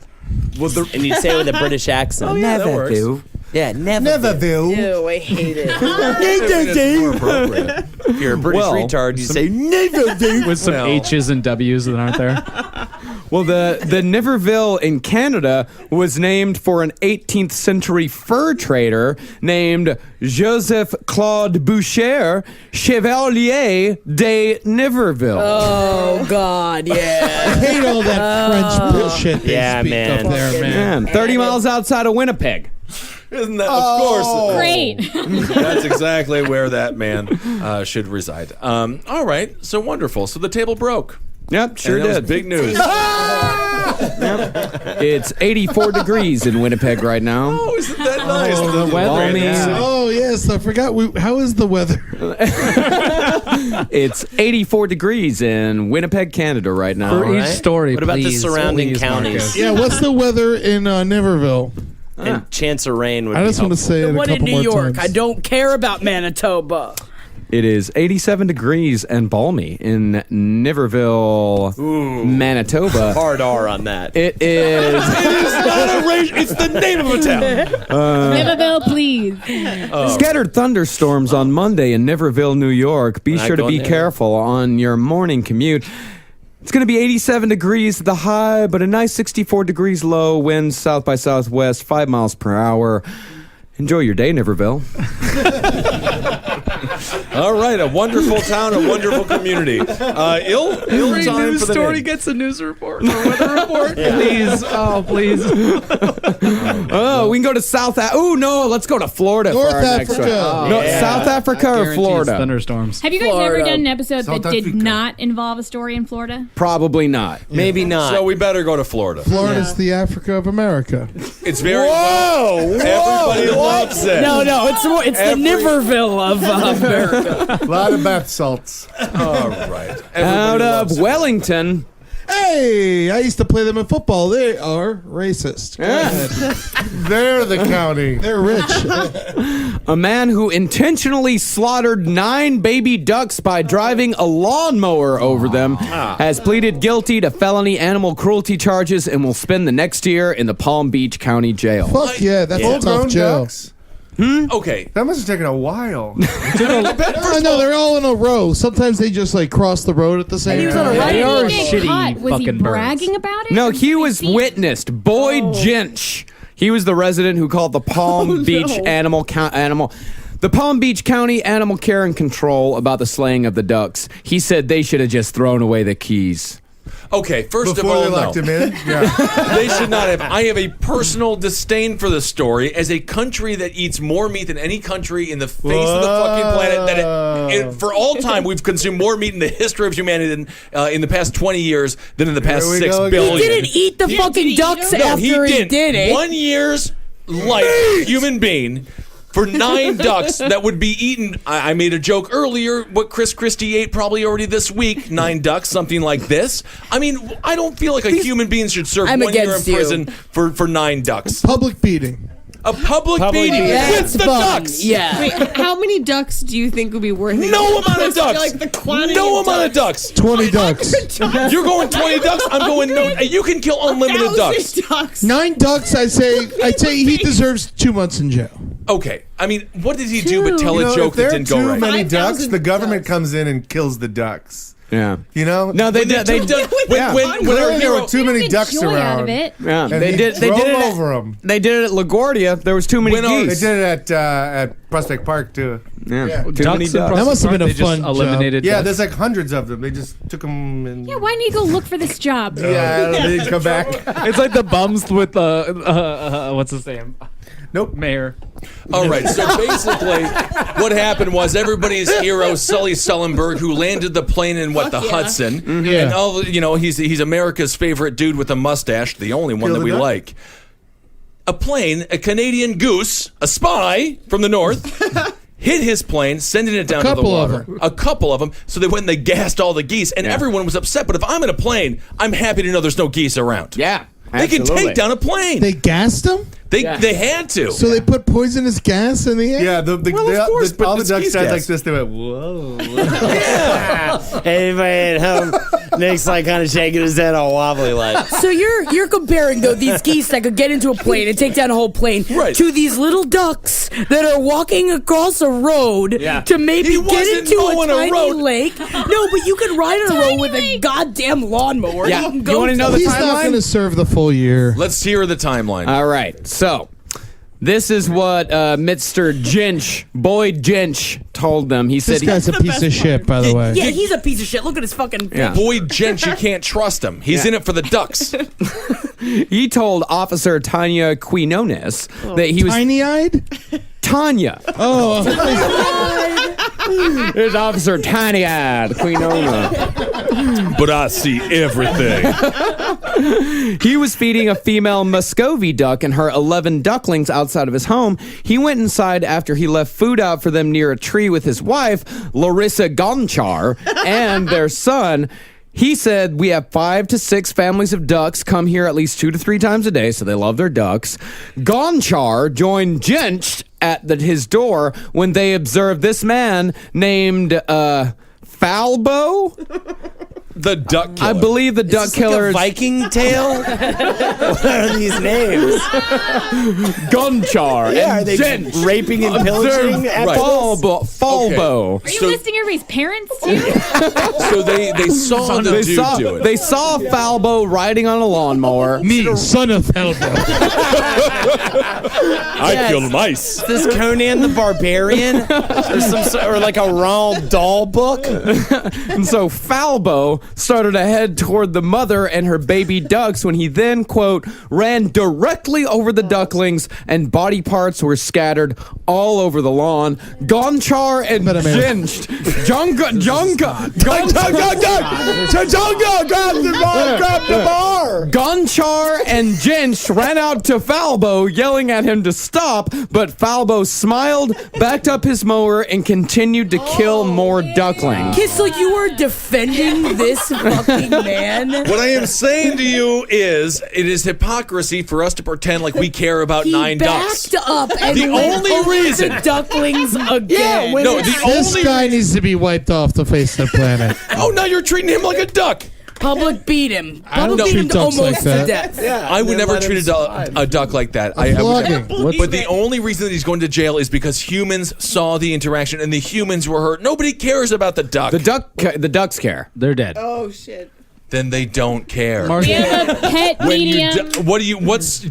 Speaker 6: And you'd say it with a British accent.
Speaker 9: yeah, that works.
Speaker 6: Yeah, Neverville.
Speaker 10: Ew, I hate it.
Speaker 9: More appropriate.
Speaker 6: If you're a British
Speaker 3: Well,
Speaker 6: retard, you say Neverville.
Speaker 5: With some
Speaker 9: Well.
Speaker 5: H's and W's that aren't there.
Speaker 3: Well, the Niverville in Canada was named for an 18th century fur trader named Joseph Claude Boucher, Chevalier de Niverville.
Speaker 10: Oh God,
Speaker 12: I
Speaker 10: yeah.
Speaker 12: hate all that French bullshit they
Speaker 6: Yeah,
Speaker 12: speak
Speaker 6: man.
Speaker 12: up there, man.
Speaker 3: Man, 30 miles outside of Winnipeg.
Speaker 9: Isn't that, of course.
Speaker 11: Great.
Speaker 9: That's exactly where that man should reside. All right, so wonderful. So the table broke.
Speaker 3: Yep, sure
Speaker 9: And that was
Speaker 3: did.
Speaker 9: big news.
Speaker 3: It's 84 degrees in Winnipeg right now.
Speaker 9: Oh, isn't that nice?
Speaker 3: the weather.
Speaker 9: Balmy.
Speaker 12: Oh yes, I forgot. How is the weather?
Speaker 3: It's 84 degrees in Winnipeg, Canada right now.
Speaker 5: For each story,
Speaker 6: What about the
Speaker 5: please,
Speaker 6: surrounding
Speaker 5: please,
Speaker 6: counties?
Speaker 5: Marcus.
Speaker 12: Yeah, what's the weather in Niverville?
Speaker 6: And chance of rain would
Speaker 12: I
Speaker 6: be
Speaker 12: just want to
Speaker 6: helpful.
Speaker 12: say it a
Speaker 10: What in
Speaker 12: couple
Speaker 10: New
Speaker 12: more
Speaker 10: York?
Speaker 12: times.
Speaker 10: I don't care about Manitoba.
Speaker 3: It is 87 degrees and balmy in Niverville, Manitoba.
Speaker 6: Hard R on that.
Speaker 3: It is.
Speaker 9: It is not a race. It's the name of a town.
Speaker 11: Niverville, please.
Speaker 3: Scattered thunderstorms on Monday in Niverville, New York. Be
Speaker 6: Not
Speaker 3: sure to
Speaker 6: going
Speaker 3: be
Speaker 6: there.
Speaker 3: careful on your morning commute. It's going to be 87 degrees at the high, but a nice 64 degrees low. Winds south by southwest, 5 miles per hour. Enjoy your day, Niverville.
Speaker 9: All right, a wonderful town, a wonderful community. Ill
Speaker 5: Every
Speaker 9: time
Speaker 5: news
Speaker 9: for the
Speaker 5: story
Speaker 9: name.
Speaker 5: gets a news report or weather report. Please, oh please.
Speaker 3: Oh, we can go to South Africa. Oh, no, let's go to Florida
Speaker 12: North
Speaker 3: for our next one.
Speaker 12: Africa.
Speaker 3: No,
Speaker 6: Yeah.
Speaker 3: South Africa or
Speaker 5: Guarantees
Speaker 3: Florida?
Speaker 5: Thunderstorms.
Speaker 11: Have you guys ever
Speaker 10: Florida.
Speaker 11: done an episode
Speaker 7: South
Speaker 11: that did
Speaker 7: Africa.
Speaker 11: not involve a story in Florida?
Speaker 3: Probably not.
Speaker 6: Maybe not.
Speaker 9: So we better go to Florida.
Speaker 12: Florida's the Africa of America.
Speaker 9: It's very
Speaker 6: Whoa!
Speaker 9: Everybody loves it.
Speaker 10: No, it's the Niverville of America.
Speaker 8: A lot of bath salts.
Speaker 9: All right.
Speaker 3: Out of Wellington.
Speaker 12: Hey, I used to play them in football. They are racist. Go ahead.
Speaker 8: They're the county.
Speaker 12: They're rich.
Speaker 3: A man who intentionally slaughtered 9 baby ducks by driving a lawnmower over them has pleaded guilty to felony animal cruelty charges and will spend the next year in the Palm Beach County Jail.
Speaker 12: Fuck yeah, that's a
Speaker 8: Full-grown
Speaker 12: tough jail.
Speaker 8: ducks?
Speaker 9: Okay.
Speaker 8: That must have taken a while.
Speaker 12: I know they're all in a row. Sometimes they just like cross the road at the same
Speaker 11: He was on
Speaker 12: time.
Speaker 11: a ride.
Speaker 5: They are
Speaker 11: Did he get
Speaker 5: shitty
Speaker 11: caught? Was he
Speaker 5: fucking birds.
Speaker 11: bragging about it?
Speaker 3: No,
Speaker 11: Or
Speaker 3: he
Speaker 11: did
Speaker 3: was
Speaker 11: see it?
Speaker 3: witnessed. Boyd Jench. He was the resident who called the Palm Beach Animal. The Palm Beach County Animal Care and Control about the slaying of the ducks. He said they should have just thrown away the keys.
Speaker 9: Okay, first
Speaker 8: Before
Speaker 9: of all,
Speaker 8: they locked him in? Yeah.
Speaker 9: They should not have. I have a personal disdain for the story as a country that eats more meat than any country in the face of the fucking planet. For all time, we've consumed more meat in the history of humanity than in the past 20 years than in the past
Speaker 8: Here we
Speaker 9: 6
Speaker 8: go
Speaker 9: billion.
Speaker 8: again.
Speaker 10: He didn't eat the fucking ducks
Speaker 9: No,
Speaker 10: after he did it.
Speaker 9: 1 year's life, human being. For 9 ducks that would be eaten. I made a joke earlier. What Chris Christie ate probably already this week. 9 ducks, something like this. I mean, I don't feel like a human being should serve
Speaker 10: I'm
Speaker 9: 1 year in
Speaker 10: against you.
Speaker 9: prison for 9 ducks.
Speaker 12: Public beating.
Speaker 9: A public beating
Speaker 10: That's
Speaker 9: with the
Speaker 10: fun.
Speaker 9: ducks.
Speaker 10: Yeah.
Speaker 13: Wait, how many ducks do you think would be worth it?
Speaker 9: No amount of ducks.
Speaker 13: Like the quantity
Speaker 9: No
Speaker 13: of
Speaker 9: amount of ducks.
Speaker 12: 20 ducks.
Speaker 9: You're going 20 ducks. I'm going no. You can kill unlimited ducks.
Speaker 13: ducks.
Speaker 12: 9 ducks. I'd say he deserves 2 months in jail.
Speaker 9: Okay. I mean, what did he do but tell
Speaker 8: You know,
Speaker 9: a joke
Speaker 8: if there
Speaker 9: that
Speaker 8: are
Speaker 9: didn't go
Speaker 8: too
Speaker 9: right?
Speaker 8: many ducks,
Speaker 13: 5,000
Speaker 8: the government
Speaker 13: ducks.
Speaker 8: comes in and kills the ducks.
Speaker 3: Yeah.
Speaker 8: You know?
Speaker 3: No, they did. They
Speaker 9: When
Speaker 3: did.
Speaker 9: our
Speaker 8: Clearly there
Speaker 9: hero,
Speaker 8: were too many
Speaker 11: Get
Speaker 8: ducks
Speaker 11: joy
Speaker 8: around.
Speaker 11: out of it.
Speaker 3: Yeah,
Speaker 8: And
Speaker 3: they
Speaker 8: he
Speaker 3: did. They
Speaker 8: drove
Speaker 3: did it
Speaker 8: over them.
Speaker 3: They did it at LaGuardia. There was too many
Speaker 9: When our-
Speaker 8: They
Speaker 3: geese.
Speaker 8: did it at Prospect Park too.
Speaker 3: Yeah, too
Speaker 5: Ducks
Speaker 3: many
Speaker 5: and
Speaker 3: ducks.
Speaker 12: That must have been a
Speaker 5: they just
Speaker 12: fun job.
Speaker 5: eliminated.
Speaker 8: Yeah,
Speaker 5: ducks.
Speaker 8: there's like hundreds of them. They just took them and
Speaker 11: Yeah, why didn't you go look for this job?
Speaker 8: yeah, they didn't come back.
Speaker 5: It's like the bums with what's his name?
Speaker 8: Nope.
Speaker 5: Mayor.
Speaker 9: All right, so basically, what happened was everybody's hero Sully Sullenberg, who landed the plane in the Hudson,
Speaker 12: Yeah.
Speaker 9: and all he's America's favorite dude with a mustache, the only one
Speaker 8: Kill
Speaker 9: that
Speaker 8: the
Speaker 9: we
Speaker 8: duck?
Speaker 9: like. A plane, a Canadian goose, a spy from the north. Hit his plane, sending it down to the
Speaker 12: couple of
Speaker 9: water.
Speaker 12: them.
Speaker 9: A couple of them. So they went and they gassed all the geese, and everyone was upset. But if I'm in a plane, I'm happy to know there's no geese around.
Speaker 3: Yeah,
Speaker 9: They can
Speaker 3: absolutely.
Speaker 9: take down a plane.
Speaker 12: They gassed him?
Speaker 9: They had to.
Speaker 12: So they put poisonous gas in the air?
Speaker 8: Yeah,
Speaker 9: Well, of course, but
Speaker 8: all the
Speaker 9: it's
Speaker 8: ducks
Speaker 9: geese
Speaker 8: sound
Speaker 9: gas.
Speaker 8: like this. They went, whoa.
Speaker 6: Anybody at home? Nick's like kind of shaking his head all wobbly like.
Speaker 10: So you're comparing though these geese that could get into a plane and take down a whole plane
Speaker 9: Right.
Speaker 10: to these little ducks that are walking across a road to maybe
Speaker 9: He
Speaker 10: get
Speaker 9: wasn't
Speaker 10: into a
Speaker 9: mowing a
Speaker 10: tiny
Speaker 9: road.
Speaker 10: lake. No, but you can ride on a road with a goddamn lawnmower.
Speaker 3: Yeah.
Speaker 10: You can
Speaker 3: You
Speaker 10: go
Speaker 3: wanna know the
Speaker 12: He's not
Speaker 3: timeline?
Speaker 12: going to serve the full year.
Speaker 9: Let's hear the timeline.
Speaker 3: All right, so this is what Mr. Jench, Boyd Jench, told them. He said
Speaker 12: This guy's a piece of shit, by the way.
Speaker 10: Yeah, he's a piece of shit. Look at his fucking.
Speaker 3: Yeah.
Speaker 9: Boyd Jench, you can't trust him. He's in it for the ducks.
Speaker 3: he told Officer Tanya Quinones that he was
Speaker 12: Tiny-eyed?
Speaker 3: Tanya.
Speaker 12: Oh.
Speaker 3: There's Officer Tanya Quinones.
Speaker 9: But I see everything.
Speaker 3: He was feeding a female Muscovy duck and her 11 ducklings outside of his home. He went inside after he left food out for them near a tree with his wife, Larissa Gonchar, and their son. He said, we have 5 to 6 families of ducks come here at least 2 to 3 times a day, so they love their ducks. Gonchar joined Jench at his door when they observed this man named Falbo.
Speaker 9: The duck killer.
Speaker 3: I believe the duck killer
Speaker 6: Like a Viking tale? What are these names?
Speaker 3: Gonchar.
Speaker 6: Yeah, are
Speaker 3: and
Speaker 6: they
Speaker 3: Jench
Speaker 6: raping and pillaging?
Speaker 3: observed
Speaker 6: after this?
Speaker 3: Falbo.
Speaker 11: Are you listing everybody's parents too?
Speaker 9: So they saw the dude do it.
Speaker 3: They saw Falbo riding on a lawnmower.
Speaker 12: Me, son of Falbo.
Speaker 9: I kill mice.
Speaker 6: Is this Conan the Barbarian? Or like a Roald Dahl book?
Speaker 3: And so Falbo started to head toward the mother and her baby ducks when he then, quote, ran directly over the ducklings and body parts were scattered all over the lawn. Gonchar and Jinched. Grab the bar. Gonchar and Jinched ran out to Falbo, yelling at him to stop, but Falbo smiled, backed up his mower, and continued to kill more ducklings.
Speaker 10: Kissel, you are defending this fucking man.
Speaker 9: What I am saying to you is, it is hypocrisy for us to pretend like we care about
Speaker 10: He
Speaker 9: 9 ducks.
Speaker 10: backed up and
Speaker 9: The
Speaker 10: went
Speaker 9: only
Speaker 10: over
Speaker 9: reason-
Speaker 10: the ducklings again.
Speaker 12: This guy needs to be wiped off the face of the planet.
Speaker 9: Oh, now you're treating him like a duck.
Speaker 10: Public beat him.
Speaker 12: I don't
Speaker 10: Public beat him
Speaker 12: treat ducks
Speaker 10: almost
Speaker 12: like
Speaker 10: to
Speaker 12: that.
Speaker 10: death.
Speaker 9: I would never treat a duck like that. I would never. But the only reason that he's going to jail is because humans saw the interaction and the humans were hurt. Nobody cares about the duck.
Speaker 3: The ducks care.
Speaker 5: They're dead.
Speaker 13: Oh shit.
Speaker 9: Then they don't care.
Speaker 11: We have a pet medium.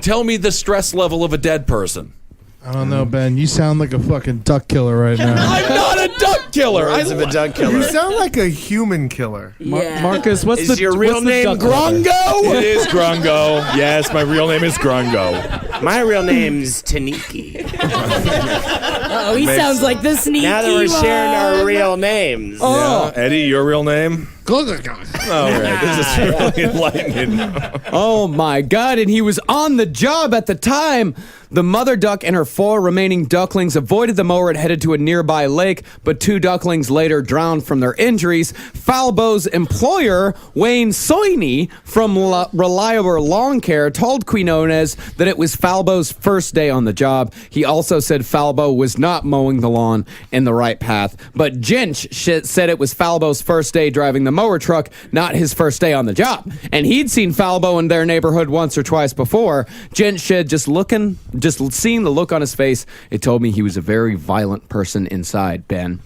Speaker 9: Tell me the stress level of a dead person.
Speaker 12: I don't know, Ben. You sound like a fucking duck killer right now.
Speaker 9: I'm not a duck killer.
Speaker 8: Words of a duck killer. You sound like a human killer.
Speaker 5: Marcus,
Speaker 8: Is your real name
Speaker 9: Grongo?
Speaker 14: It is Grongo. Yes, my real name is Grongo.
Speaker 6: My real name's Taniki.
Speaker 10: Oh, he sounds like the sneaky
Speaker 6: Now that we're sharing our
Speaker 10: one.
Speaker 6: real names.
Speaker 14: Yeah. Eddie, your real name? All right, this is really enlightening.
Speaker 3: Oh my God, and he was on the job at the time. The mother duck and her 4 remaining ducklings avoided the mower and headed to a nearby lake, but 2 ducklings later drowned from their injuries. Falbo's employer, Wayne Soini from Reliable Lawn Care, told Quinones that it was Falbo's first day on the job. He also said Falbo was not mowing the lawn in the right path, but Jinch said it was Falbo's first day driving the mower truck, not his first day on the job. And he'd seen Falbo in their neighborhood once or twice before. Jinch said just seeing the look on his face, it told me he was a very violent person inside, Ben.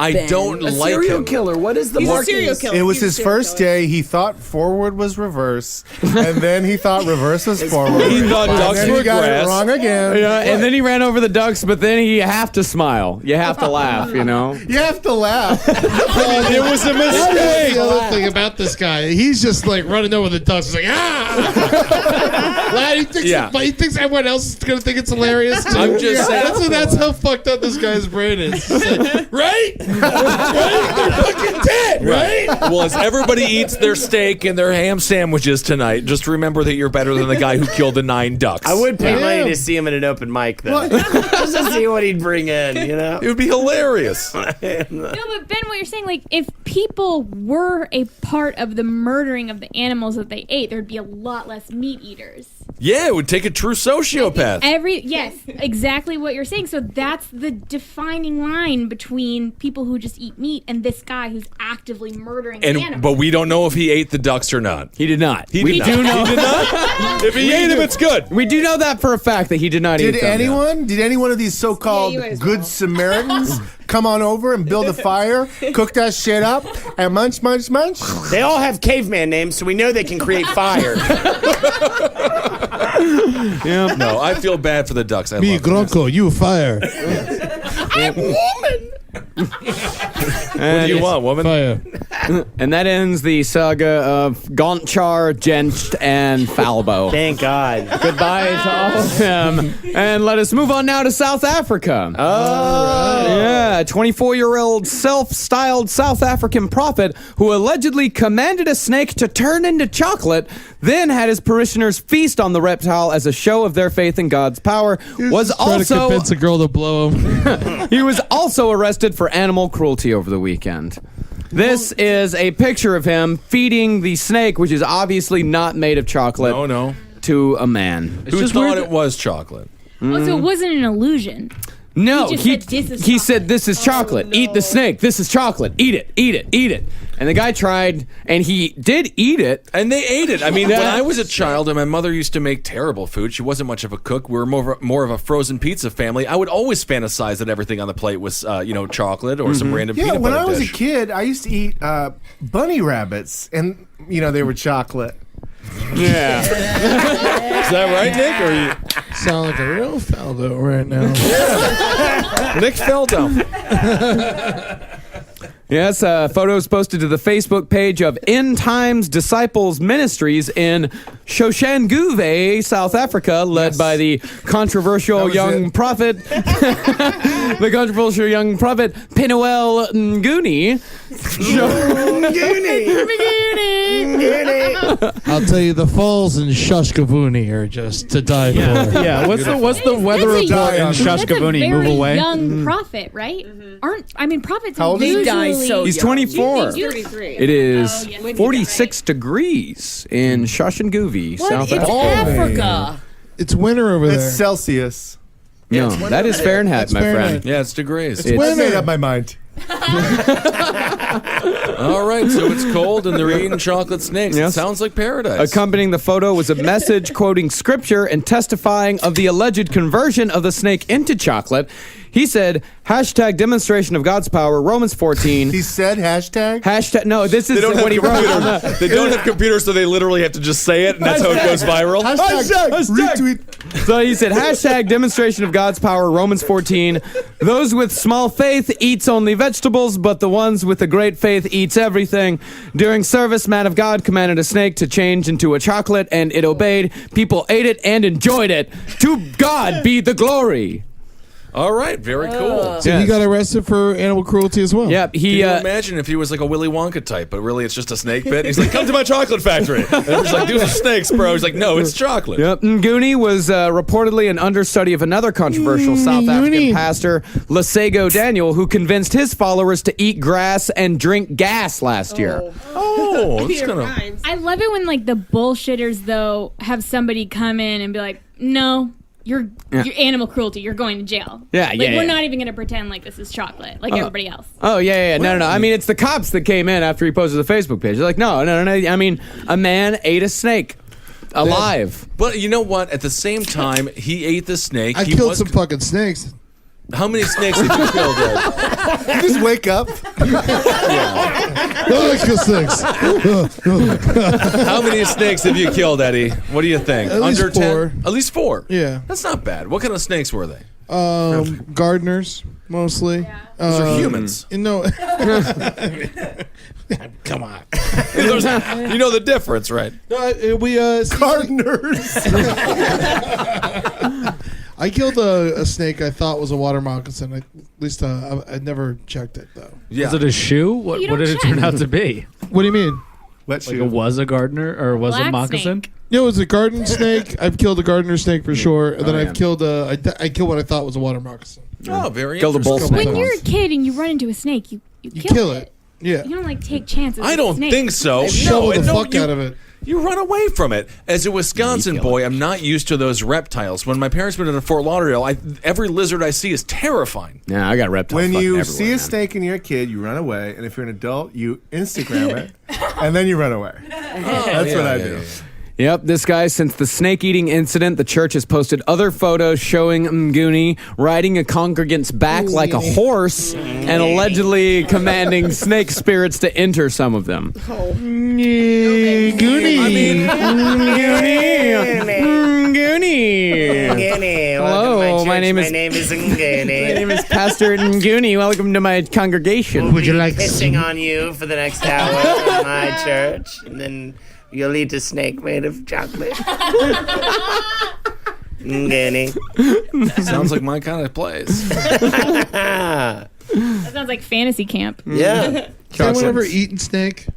Speaker 9: I don't
Speaker 6: A
Speaker 9: like
Speaker 6: serial
Speaker 9: him.
Speaker 6: killer. What is the
Speaker 13: He's a
Speaker 6: market?
Speaker 13: serial killer.
Speaker 8: It was
Speaker 13: He's a
Speaker 8: his
Speaker 13: serial
Speaker 8: first
Speaker 13: killer.
Speaker 8: day. He thought forward was reverse, and then he thought reverse was forward.
Speaker 14: He thought
Speaker 8: And
Speaker 14: ducks
Speaker 8: then
Speaker 14: were
Speaker 8: he got
Speaker 14: grass.
Speaker 8: it wrong again.
Speaker 3: Yeah, and then he ran over the ducks, but then you have to smile. You have to laugh, you know?
Speaker 8: You have to laugh.
Speaker 14: It was a
Speaker 12: That's
Speaker 14: mistake.
Speaker 12: the other thing about this guy. He's just like running over the ducks. He's like, ah! Lad, he thinks everyone else is going to think it's hilarious. Too.
Speaker 9: I'm just saying.
Speaker 12: That's how fucked up this guy's brain is. He's like, right? Right? They're fucking dead, right?
Speaker 9: Well, as everybody eats their steak and their ham sandwiches tonight, just remember that you're better than the guy who killed the 9 ducks.
Speaker 6: I would pay money to see him at an open mic, though. Just to see what he'd bring in, you know?
Speaker 9: It would be hilarious.
Speaker 11: No, but Ben, what you're saying, like, if people were a part of the murdering of the animals that they ate, there'd be a lot less meat eaters.
Speaker 9: Yeah, it would take a true sociopath.
Speaker 11: Yes, exactly what you're saying. So that's the defining line between people who just eat meat and this guy who's actively murdering animals.
Speaker 9: But we don't know if he ate the ducks or not.
Speaker 3: He did not.
Speaker 9: He
Speaker 3: We
Speaker 9: did
Speaker 3: do
Speaker 9: not.
Speaker 3: know.
Speaker 9: He did not? If he ate them, it's good.
Speaker 3: We do know that for a fact that he did not eat
Speaker 8: Did
Speaker 3: them.
Speaker 8: any one of these so-called
Speaker 13: Yeah, you as
Speaker 8: good
Speaker 13: well.
Speaker 8: Samaritans come on over and build a fire, cook that shit up, and munch, munch, munch?
Speaker 6: They all have caveman names, so we know they can create fire.
Speaker 3: Yeah.
Speaker 9: No, I feel bad for the ducks. I
Speaker 12: Me,
Speaker 9: love them.
Speaker 12: Gronko, you fire.
Speaker 6: I'm woman!
Speaker 9: What do you want, woman?
Speaker 12: Fire.
Speaker 3: And that ends the saga of Gonchar, Jencht, and Falbo.
Speaker 6: Thank God.
Speaker 3: Goodbye to all of them. And let us move on now to South Africa. Oh. Yeah, a 24-year-old self-styled South African prophet who allegedly commanded a snake to turn into chocolate, then had his parishioners feast on the reptile as a show of their faith in God's power, was
Speaker 12: Trying to
Speaker 3: also
Speaker 12: convince a girl to blow him.
Speaker 3: he was also arrested for animal cruelty over the weekend. This is a picture of him feeding the snake, which is obviously not made of chocolate,
Speaker 9: No.
Speaker 3: to a man.
Speaker 9: Who thought it was chocolate?
Speaker 11: Oh, so it wasn't an illusion.
Speaker 3: No,
Speaker 11: He just said, "This is
Speaker 3: he said, "This is chocolate. Eat the snake. This is chocolate. Eat it. Eat it. Eat it." And the guy tried, and he did eat it.
Speaker 9: And they ate it. I mean, when I was a child and my mother used to make terrible food, she wasn't much of a cook. We were more of a frozen pizza family. I would always fantasize that everything on the plate was, chocolate or some random
Speaker 8: Yeah,
Speaker 9: peanut
Speaker 8: when
Speaker 9: butter
Speaker 8: I was
Speaker 9: dish.
Speaker 8: a kid, I used to eat bunny rabbits, and, they were chocolate.
Speaker 3: Yeah.
Speaker 9: Is that right, Nick? Or you...
Speaker 12: Sound like a real Faldo right now.
Speaker 9: Nick Feldo.
Speaker 3: Yes, photos posted to the Facebook page of End Times Disciples Ministries in Soshanguve, South Africa, led by the controversial young prophet, Penuel Nguni.
Speaker 12: I'll tell you, the falls in Shushkavuni are just to die for.
Speaker 5: Yeah, what's the weather report in Shushkavuni? Move away.
Speaker 15: Young prophet, right? Prophets
Speaker 3: How old is he?
Speaker 15: usually
Speaker 3: He's 24.
Speaker 15: 33.
Speaker 3: It is 46 degrees in Soshanguve, South Africa.
Speaker 12: Africa. It's winter over there.
Speaker 8: It's Celsius.
Speaker 3: No, that is Fahrenheit, my friend.
Speaker 9: Yeah, it's degrees.
Speaker 8: I made up my mind.
Speaker 9: All right, so it's cold and they're eating chocolate snakes. It sounds like paradise.
Speaker 3: Accompanying the photo was a message quoting scripture and testifying of the alleged conversion of the snake into chocolate. He said, hashtag demonstration of God's power, Romans 14.
Speaker 8: He said hashtag?
Speaker 3: Hashtag, no, this is
Speaker 9: They don't have
Speaker 3: what he wrote.
Speaker 9: computers. They don't have computers, so they literally have to just say it, and that's how it goes viral.
Speaker 8: Retweet.
Speaker 3: So he said, hashtag demonstration of God's power, Romans 14. Those with small faith eats only vegetables, but the ones with a great faith eats everything. During service, man of God commanded a snake to change into a chocolate, and it obeyed. People ate it and enjoyed it. To God be the glory.
Speaker 9: All right, very cool.
Speaker 12: So he got arrested for animal cruelty as well.
Speaker 3: Yep,
Speaker 9: Can you imagine if he was like a Willy Wonka type, but really it's just a snake pit? He's like, come to my chocolate factory. And he's like, these are snakes, bro. He's like, no, it's chocolate.
Speaker 3: Yep. Nguni was reportedly an understudy of another controversial South African pastor, Lesego Daniel, who convinced his followers to eat grass and drink gas last year.
Speaker 9: Oh, that's kind of...
Speaker 15: I love it when like the bullshitters though have somebody come in and be like, no. You're animal cruelty. You're going to jail.
Speaker 3: Yeah,
Speaker 15: We're not even going to pretend like this is chocolate, like everybody else.
Speaker 3: Oh, yeah. No. I mean, it's the cops that came in after he posted the Facebook page. They're like, no. I mean, a man ate a snake alive.
Speaker 9: But you know what? At the same time, he ate the snake.
Speaker 12: I killed some fucking snakes.
Speaker 9: How many snakes did you kill, Dad?
Speaker 8: You just wake up.
Speaker 12: I kill snakes.
Speaker 9: How many snakes have you killed, Eddie? What do you think?
Speaker 12: At least
Speaker 9: Under
Speaker 12: 4.
Speaker 9: 10? At least 4?
Speaker 12: Yeah.
Speaker 9: That's not bad. What kind of snakes were they?
Speaker 12: Gardeners, mostly.
Speaker 9: Those are humans.
Speaker 12: No. Come on.
Speaker 9: You know the difference, right?
Speaker 12: No, we
Speaker 8: gardeners.
Speaker 12: I killed a snake I thought was a water moccasin. At least I never checked it though.
Speaker 5: Yeah. Was it a shoe? What did it turn out to be?
Speaker 12: What do you mean?
Speaker 8: What
Speaker 5: Like it was a gardener or was
Speaker 15: Black
Speaker 5: it moccasin?
Speaker 15: snake.
Speaker 12: Yeah, it was a garden snake. I've killed a gardener snake for sure. And then I've killed I killed what I thought was a water moccasin.
Speaker 9: Oh, very
Speaker 3: Killed a bull
Speaker 9: interesting.
Speaker 3: snake.
Speaker 15: When you're a kid and you run into a snake, you
Speaker 12: kill it. Yeah.
Speaker 15: You don't like take chances.
Speaker 9: I
Speaker 15: with
Speaker 9: don't
Speaker 15: snakes.
Speaker 9: think so.
Speaker 12: Shovel the fuck
Speaker 9: you,
Speaker 12: out of it.
Speaker 9: You run away from it. As a Wisconsin boy, I'm not used to those reptiles. When my parents went to Fort Lauderdale, every lizard I see is terrifying.
Speaker 3: Yeah, I got reptiles.
Speaker 8: When
Speaker 3: fucking
Speaker 8: you
Speaker 3: everywhere,
Speaker 8: see a
Speaker 3: man.
Speaker 8: snake and you're a kid, you run away. And if you're an adult, you Instagram it. And then you run away. That's what I do.
Speaker 3: Yep, this guy, since the snake-eating incident, the church has posted other photos showing Nguni riding a congregant's back like a horse and allegedly commanding snake spirits to enter some of them.
Speaker 12: Goonie.
Speaker 3: Nguni. Hello, my name is
Speaker 6: Nguni.
Speaker 3: My name is Pastor Nguni. Welcome to my congregation.
Speaker 12: Would you like
Speaker 6: Pissing on you for the next hour in my church, and then you'll eat a snake made of chocolate. Nguni.
Speaker 9: Sounds like my kind of place.
Speaker 15: That sounds like fantasy camp.
Speaker 6: Yeah.
Speaker 12: Has anyone ever eaten snake?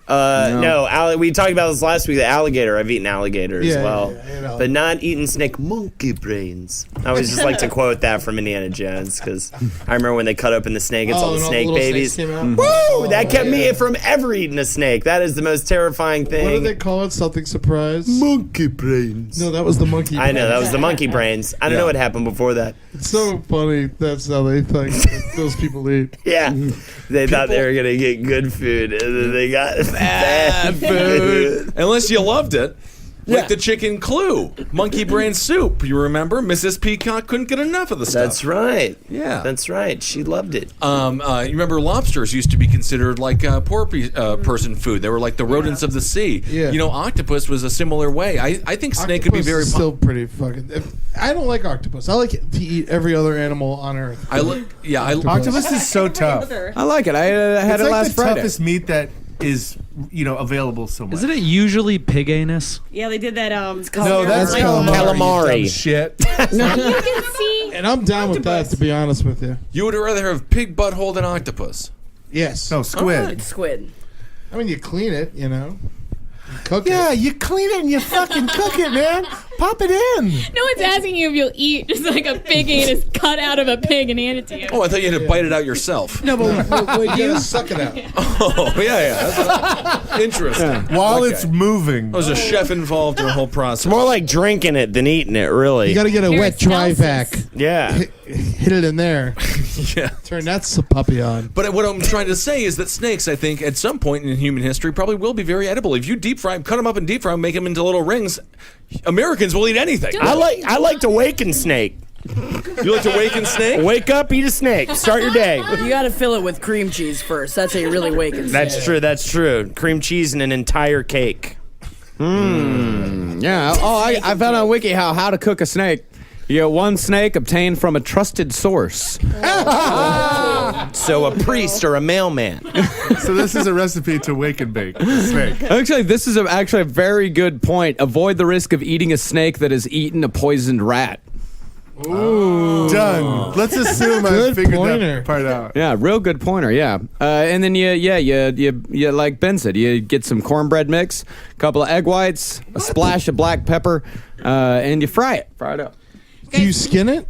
Speaker 6: No, we talked about this last week. The alligator. I've eaten alligator as well, but not eaten snake monkey brains. I always just like to quote that from Indiana Jones because I remember when they cut open the snake, it's all the snake babies. Woo! That kept me from ever eating a snake. That is the most terrifying thing.
Speaker 12: What do they call it? Something surprise?
Speaker 8: Monkey brains.
Speaker 12: No, that was the monkey.
Speaker 6: I know that was the monkey brains. I don't know what happened before that.
Speaker 12: It's so funny. That's how they think those people eat.
Speaker 6: Yeah, they thought they were gonna get good food, and then they got bad food.
Speaker 9: Unless you loved it. Like the chicken Clue, monkey brain soup. You remember? Mrs. Peacock couldn't get enough of the stuff.
Speaker 6: That's right.
Speaker 9: Yeah.
Speaker 6: That's right. She loved it.
Speaker 9: You remember lobsters used to be considered like poor person food. They were like the rodents of the sea.
Speaker 12: Yeah.
Speaker 9: You know, octopus was a similar way. I think snake could be very...
Speaker 12: still pretty fucking... I don't like octopus. I like to eat every other animal on Earth.
Speaker 8: Octopus is so tough.
Speaker 3: I like it. I had it last
Speaker 8: the
Speaker 3: Friday.
Speaker 8: toughest meat that is available so much.
Speaker 5: Isn't it usually pig anus?
Speaker 13: Yeah, they did that.
Speaker 8: No, that's calamari. You dumb shit.
Speaker 11: You can see.
Speaker 12: And I'm down with that, to be honest with you.
Speaker 9: You would rather have pig butthole than octopus?
Speaker 12: Yes.
Speaker 8: No, squid.
Speaker 13: Squid.
Speaker 12: I mean, you clean it, you know. You cook it.
Speaker 8: Yeah, you clean it and you fucking cook it, man. Pop it in.
Speaker 15: No one's asking you if you'll eat just like a pig anus cut out of a pig and hand it to you.
Speaker 9: Oh, I thought you had to bite it out yourself.
Speaker 12: No, but would you suck it out?
Speaker 9: Oh, yeah. That's interesting.
Speaker 8: While it's moving.
Speaker 9: There was a chef involved in the whole process.
Speaker 6: It's more like drinking it than eating it, really.
Speaker 12: You got to get a wet dry vac.
Speaker 6: Yeah.
Speaker 12: Hit it in there.
Speaker 9: Yeah.
Speaker 12: Turn that puppy on.
Speaker 9: But what I'm trying to say is that snakes, I think, at some point in human history, probably will be very edible. If you deep fry them, cut them up and deep fry them, make them into little rings, Americans will eat anything.
Speaker 6: I like to waken snake.
Speaker 9: You like to waken snake?
Speaker 6: Wake up, eat a snake. Start your day.
Speaker 10: You got to fill it with cream cheese first. That's how you really waken.
Speaker 6: That's true. That's true. Cream cheese and an entire cake.
Speaker 3: Yeah. Oh, I found on WikiHow how to cook a snake. You get one snake obtained from a trusted source.
Speaker 6: So a priest or a mailman.
Speaker 8: So this is a recipe to wake and bake a snake.
Speaker 3: Actually, this is actually a very good point. Avoid the risk of eating a snake that has eaten a poisoned rat.
Speaker 8: Ooh. Done. Let's assume I figured that part out.
Speaker 3: Yeah, real good pointer. Yeah, and then you like Ben said, you get some cornbread mix, a couple of egg whites, a splash of black pepper, and you fry it. Fry it up.
Speaker 12: Do you skin it?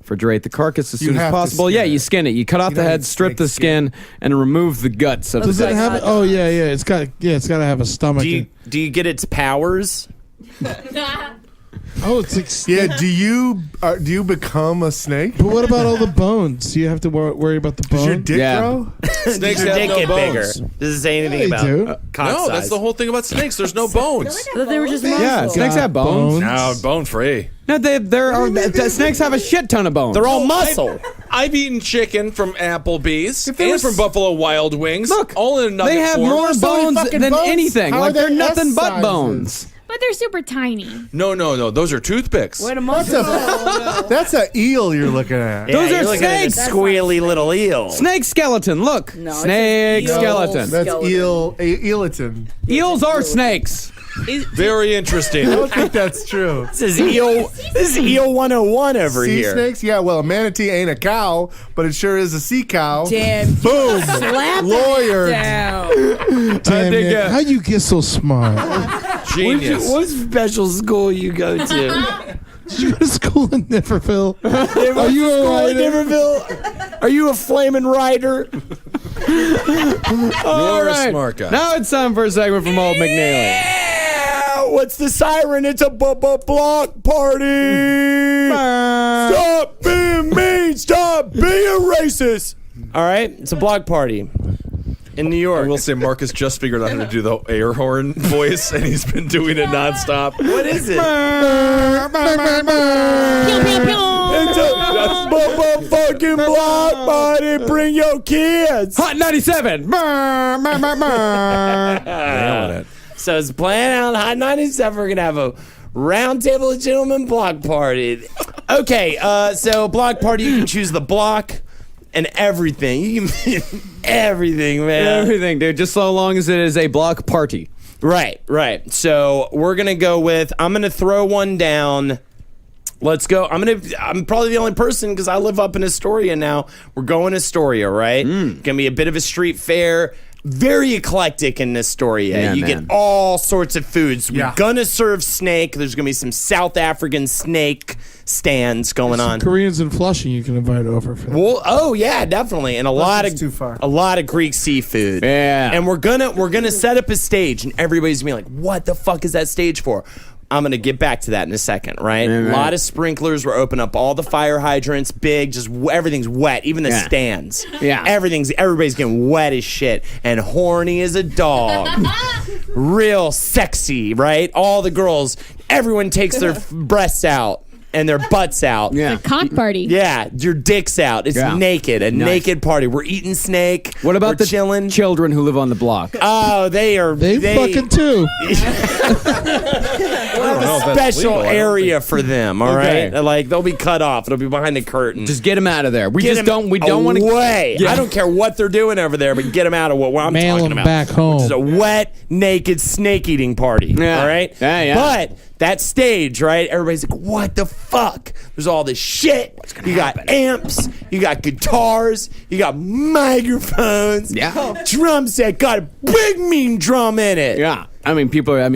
Speaker 3: Refrigerate the carcass as
Speaker 8: You
Speaker 3: soon as
Speaker 8: have to
Speaker 3: possible.
Speaker 8: skin
Speaker 3: Yeah,
Speaker 8: it.
Speaker 3: you skin it. You cut off the head, strip the skin, and remove the guts of
Speaker 12: Does
Speaker 3: the
Speaker 12: it have? Oh yeah. It's got to have a stomach.
Speaker 6: Do you get its powers?
Speaker 12: Oh, it's like
Speaker 8: Yeah. Do you become a snake?
Speaker 12: But what about all the bones? Do you have to worry about the bones?
Speaker 8: Does your dick
Speaker 3: Yeah.
Speaker 8: grow?
Speaker 9: Snakes
Speaker 6: Does your
Speaker 9: have
Speaker 6: dick
Speaker 9: no
Speaker 6: get bigger?
Speaker 9: bones.
Speaker 6: Does it say anything
Speaker 12: They
Speaker 6: about
Speaker 12: do.
Speaker 6: cock
Speaker 9: No,
Speaker 6: size?
Speaker 9: that's the whole thing about snakes. There's no bones.
Speaker 10: I thought they were just muscle.
Speaker 3: Yeah, snakes have bones.
Speaker 9: No, bone free.
Speaker 3: No, snakes have a shit ton of bones.
Speaker 6: They're all muscle.
Speaker 9: I've eaten chicken from Applebee's
Speaker 3: there
Speaker 9: and
Speaker 3: was-
Speaker 9: from Buffalo Wild Wings.
Speaker 3: Look,
Speaker 9: all in a nugget
Speaker 3: they have
Speaker 9: form.
Speaker 3: more
Speaker 8: so many
Speaker 3: bones
Speaker 8: fucking
Speaker 3: than
Speaker 8: bones.
Speaker 3: anything.
Speaker 8: How
Speaker 3: Like
Speaker 8: are
Speaker 3: they're
Speaker 8: they
Speaker 3: nothing
Speaker 8: S
Speaker 3: but
Speaker 8: sizes?
Speaker 3: bones.
Speaker 15: But they're super tiny.
Speaker 9: No. Those are toothpicks.
Speaker 10: Wait a month.
Speaker 8: That's an eel you're looking at.
Speaker 6: Yeah,
Speaker 3: Those
Speaker 6: you're
Speaker 3: are
Speaker 6: looking at a
Speaker 3: snakes.
Speaker 6: squealy little eel.
Speaker 3: Snake skeleton. Look,
Speaker 10: No, it's
Speaker 3: snake
Speaker 10: an eel.
Speaker 3: skeleton.
Speaker 8: That's
Speaker 10: Skeleton.
Speaker 8: eelatin.
Speaker 3: Eels are snakes.
Speaker 9: Very interesting.
Speaker 8: I don't think that's true.
Speaker 6: This is eel 101 over
Speaker 8: Sea
Speaker 6: here.
Speaker 8: snakes? Yeah, well, a manatee ain't a cow, but it sure is a sea cow.
Speaker 10: Damn.
Speaker 8: Boom.
Speaker 10: Slap
Speaker 8: Lawyer.
Speaker 10: down.
Speaker 12: Damn
Speaker 3: think,
Speaker 12: it. How you get so smart?
Speaker 9: Genius.
Speaker 6: What special school you go to?
Speaker 12: Did you go to school in Neverville? Are you a writer?
Speaker 6: Neverville? Are you a flaming writer?
Speaker 9: You're a smart guy.
Speaker 3: Now it's time for a segment from Holden McNeely.
Speaker 6: Yeah, what's the siren? It's a block party. Stop being mean. Stop being racist. All right, it's a block party in New
Speaker 9: I
Speaker 6: York.
Speaker 9: will say Marcus just figured out how to do the air horn voice, and he's been doing it nonstop.
Speaker 6: What is it?
Speaker 15: Pew, pew, pew.
Speaker 6: It's a motherfucking block party. Bring your kids.
Speaker 3: Hot 97.
Speaker 9: Nailing it.
Speaker 6: So it's playing out Hot 97. We're gonna have a Roundtable of Gentlemen block party. Okay, so block party. You can choose the block and everything. You can everything, man.
Speaker 3: Everything, dude. Just so long as it is a block party.
Speaker 6: Right. So we're gonna go with. I'm gonna throw one down. Let's go. I'm probably the only person because I live up in Astoria now. We're going Astoria, right? Gonna be a bit of a street fair. Very eclectic in Astoria.
Speaker 3: Yeah,
Speaker 6: you
Speaker 3: man.
Speaker 6: get all sorts of foods.
Speaker 8: Yeah.
Speaker 6: We're gonna serve snake. There's gonna be some South African snake stands going on.
Speaker 12: Koreans in Flushing you can invite over for that.
Speaker 6: Well, oh yeah, definitely, and a lot of Greek seafood.
Speaker 3: Yeah.
Speaker 6: And we're gonna set up a stage, and everybody's gonna be like, "What the fuck is that stage for?" I'm gonna get back to that in a second, right?
Speaker 3: Yeah,
Speaker 6: A
Speaker 3: right.
Speaker 6: lot of sprinklers. We're open up all the fire hydrants, big, just everything's wet, even the
Speaker 3: Yeah.
Speaker 6: stands.
Speaker 3: Yeah.
Speaker 6: everybody's getting wet as shit and horny as a dog. real sexy, right? All the girls, everyone takes their breasts out. And their butts out.
Speaker 15: Yeah. It's a cock party.
Speaker 6: Yeah, your dick's out. It's naked. A naked party. We're eating snake.
Speaker 3: What about the
Speaker 6: chilling
Speaker 3: children who live on the block?
Speaker 6: Oh, they
Speaker 12: fucking too.
Speaker 6: Special area for them. All right, like they'll be cut off. It'll be behind the curtain.
Speaker 3: Just get them out of there. We
Speaker 6: don't want to. I don't care what they're doing over there, but get them out of what I'm
Speaker 12: Mail
Speaker 6: talking
Speaker 12: them
Speaker 6: about.
Speaker 12: back home.
Speaker 6: Which is a wet, naked snake eating party.
Speaker 3: Yeah.
Speaker 6: All right.
Speaker 3: Yeah.
Speaker 6: But that stage, right? Everybody's like, "What the fuck?" There's all this shit. You got amps. You got guitars. You got microphones.
Speaker 3: Yeah.
Speaker 6: Drum set. Got a big mean drum in it.
Speaker 3: Yeah. I mean,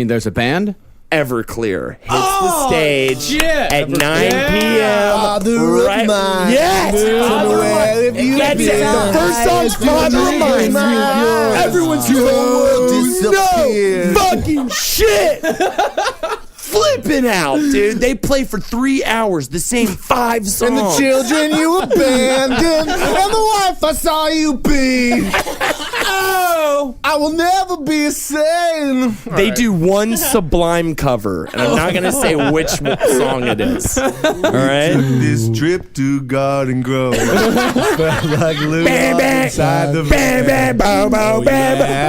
Speaker 3: there's a band.
Speaker 6: Everclear hits the stage at 9 p.m.
Speaker 8: Father
Speaker 6: right?
Speaker 8: of mine.
Speaker 6: Yes! That's it. The first song's Father of Mine. Everyone's no fucking shit. Flipping out, dude. They play for 3 hours, the same 5 songs.
Speaker 8: And the children you abandoned, and the wife I saw you be. Oh, I will never be sane.
Speaker 6: They do one Sublime cover, and I'm not going to say which song it is. All right?
Speaker 8: This trip to Garden Grove felt like living inside the van.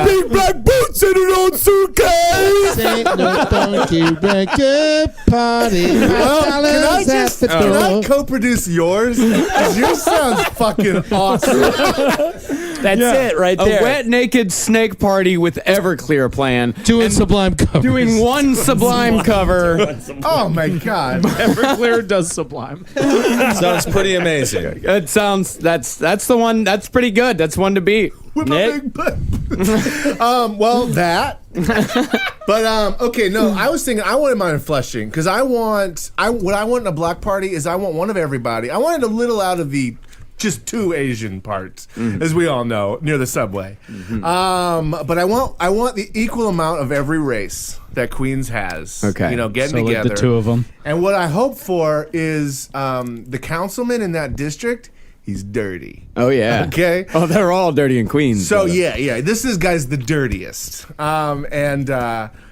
Speaker 6: Big black boots and an old suitcase.
Speaker 12: Ain't no funky record party.
Speaker 8: Can I co-produce yours? Because yours sounds fucking awesome.
Speaker 6: That's it right there.
Speaker 3: A wet, naked snake party with Everclear plan.
Speaker 12: Doing Sublime covers.
Speaker 3: Doing one Sublime cover.
Speaker 8: Oh my God.
Speaker 5: Everclear does Sublime.
Speaker 14: Sounds pretty amazing.
Speaker 3: It sounds, that's the one, that's pretty good. That's one to beat.
Speaker 8: With my big butt. Well, that. But okay, no, I was thinking I wanted mine in Flushing because what I want in a block party is I want one of everybody. I wanted a little out of the just 2 Asian parts, as we all know, near the subway. But I want the equal amount of every race that Queens has.
Speaker 3: Okay,
Speaker 8: getting together.
Speaker 5: The 2 of them.
Speaker 8: And what I hope for is the councilman in that district. He's dirty.
Speaker 3: Oh yeah.
Speaker 8: Okay.
Speaker 3: Oh, they're all dirty in Queens.
Speaker 8: So yeah. This guy's the dirtiest.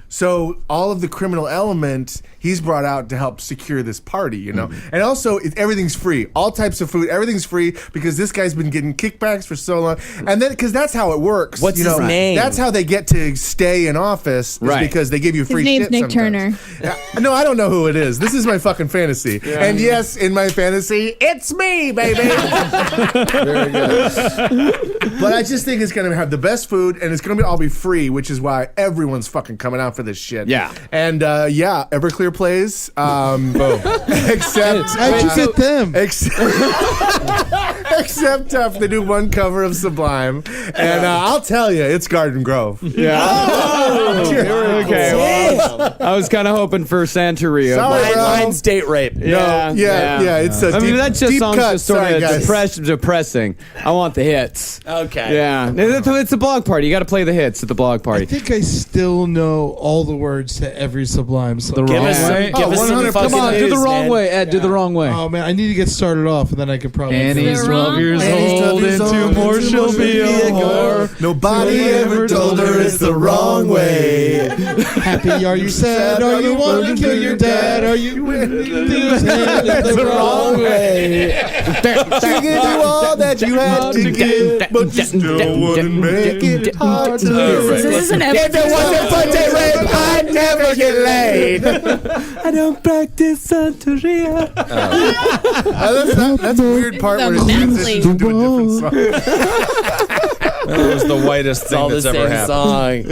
Speaker 8: So all of the criminal element he's brought out to help secure this party, And also, everything's free. All types of food, everything's free because this guy's been getting kickbacks for so long. And then, because that's how it works.
Speaker 6: What's his name?
Speaker 8: That's how they get to stay in office, is because they give you free
Speaker 15: His name's
Speaker 8: shit
Speaker 15: Nick
Speaker 8: sometimes.
Speaker 15: Turner.
Speaker 8: No, I don't know who it is. This is my fucking fantasy. Yeah. And yes, in my fantasy, it's me, baby. Very good. But I just think it's going to have the best food, and it's going to all be free, which is why everyone's fucking coming out for this shit.
Speaker 3: Yeah.
Speaker 8: And Everclear plays. Except
Speaker 12: how'd you get them?
Speaker 8: Except if they do one cover of Sublime, and I'll tell you, it's Garden Grove.
Speaker 3: Yeah. Okay. Well, I was kind of hoping for Santeria.
Speaker 8: Sorry,
Speaker 6: mine's Date Rape.
Speaker 8: Yeah. It's a deep,
Speaker 3: that just
Speaker 8: deep
Speaker 3: sounds
Speaker 8: cut.
Speaker 3: just sort
Speaker 8: Sorry,
Speaker 3: of
Speaker 8: guys.
Speaker 3: depressing. I want the hits.
Speaker 6: Okay.
Speaker 3: Yeah. It's a blog party. You got to play the hits at the blog party.
Speaker 12: I think I still know all the words to every Sublime song.
Speaker 6: Give us some
Speaker 5: Come on, do the wrong way, Ed. Do the wrong way.
Speaker 12: Oh man, I need to get started off, and then I can probably.
Speaker 15: Annie's 12 years
Speaker 5: old, and 2 more she'll be a whore.
Speaker 8: Nobody ever told her it's the wrong way.
Speaker 12: Happy? Are you sad? Are you want to kill your dad? Are you it's
Speaker 8: the wrong way? She gave you all that you had to give, but you still wouldn't make it hard to live.
Speaker 15: This isn't
Speaker 6: If it wasn't for Date Rape, I'd never get laid.
Speaker 3: I don't practice Santeria.
Speaker 8: That's a weird part where it transitions into a different song.
Speaker 14: That was the whitest thing that's ever happened.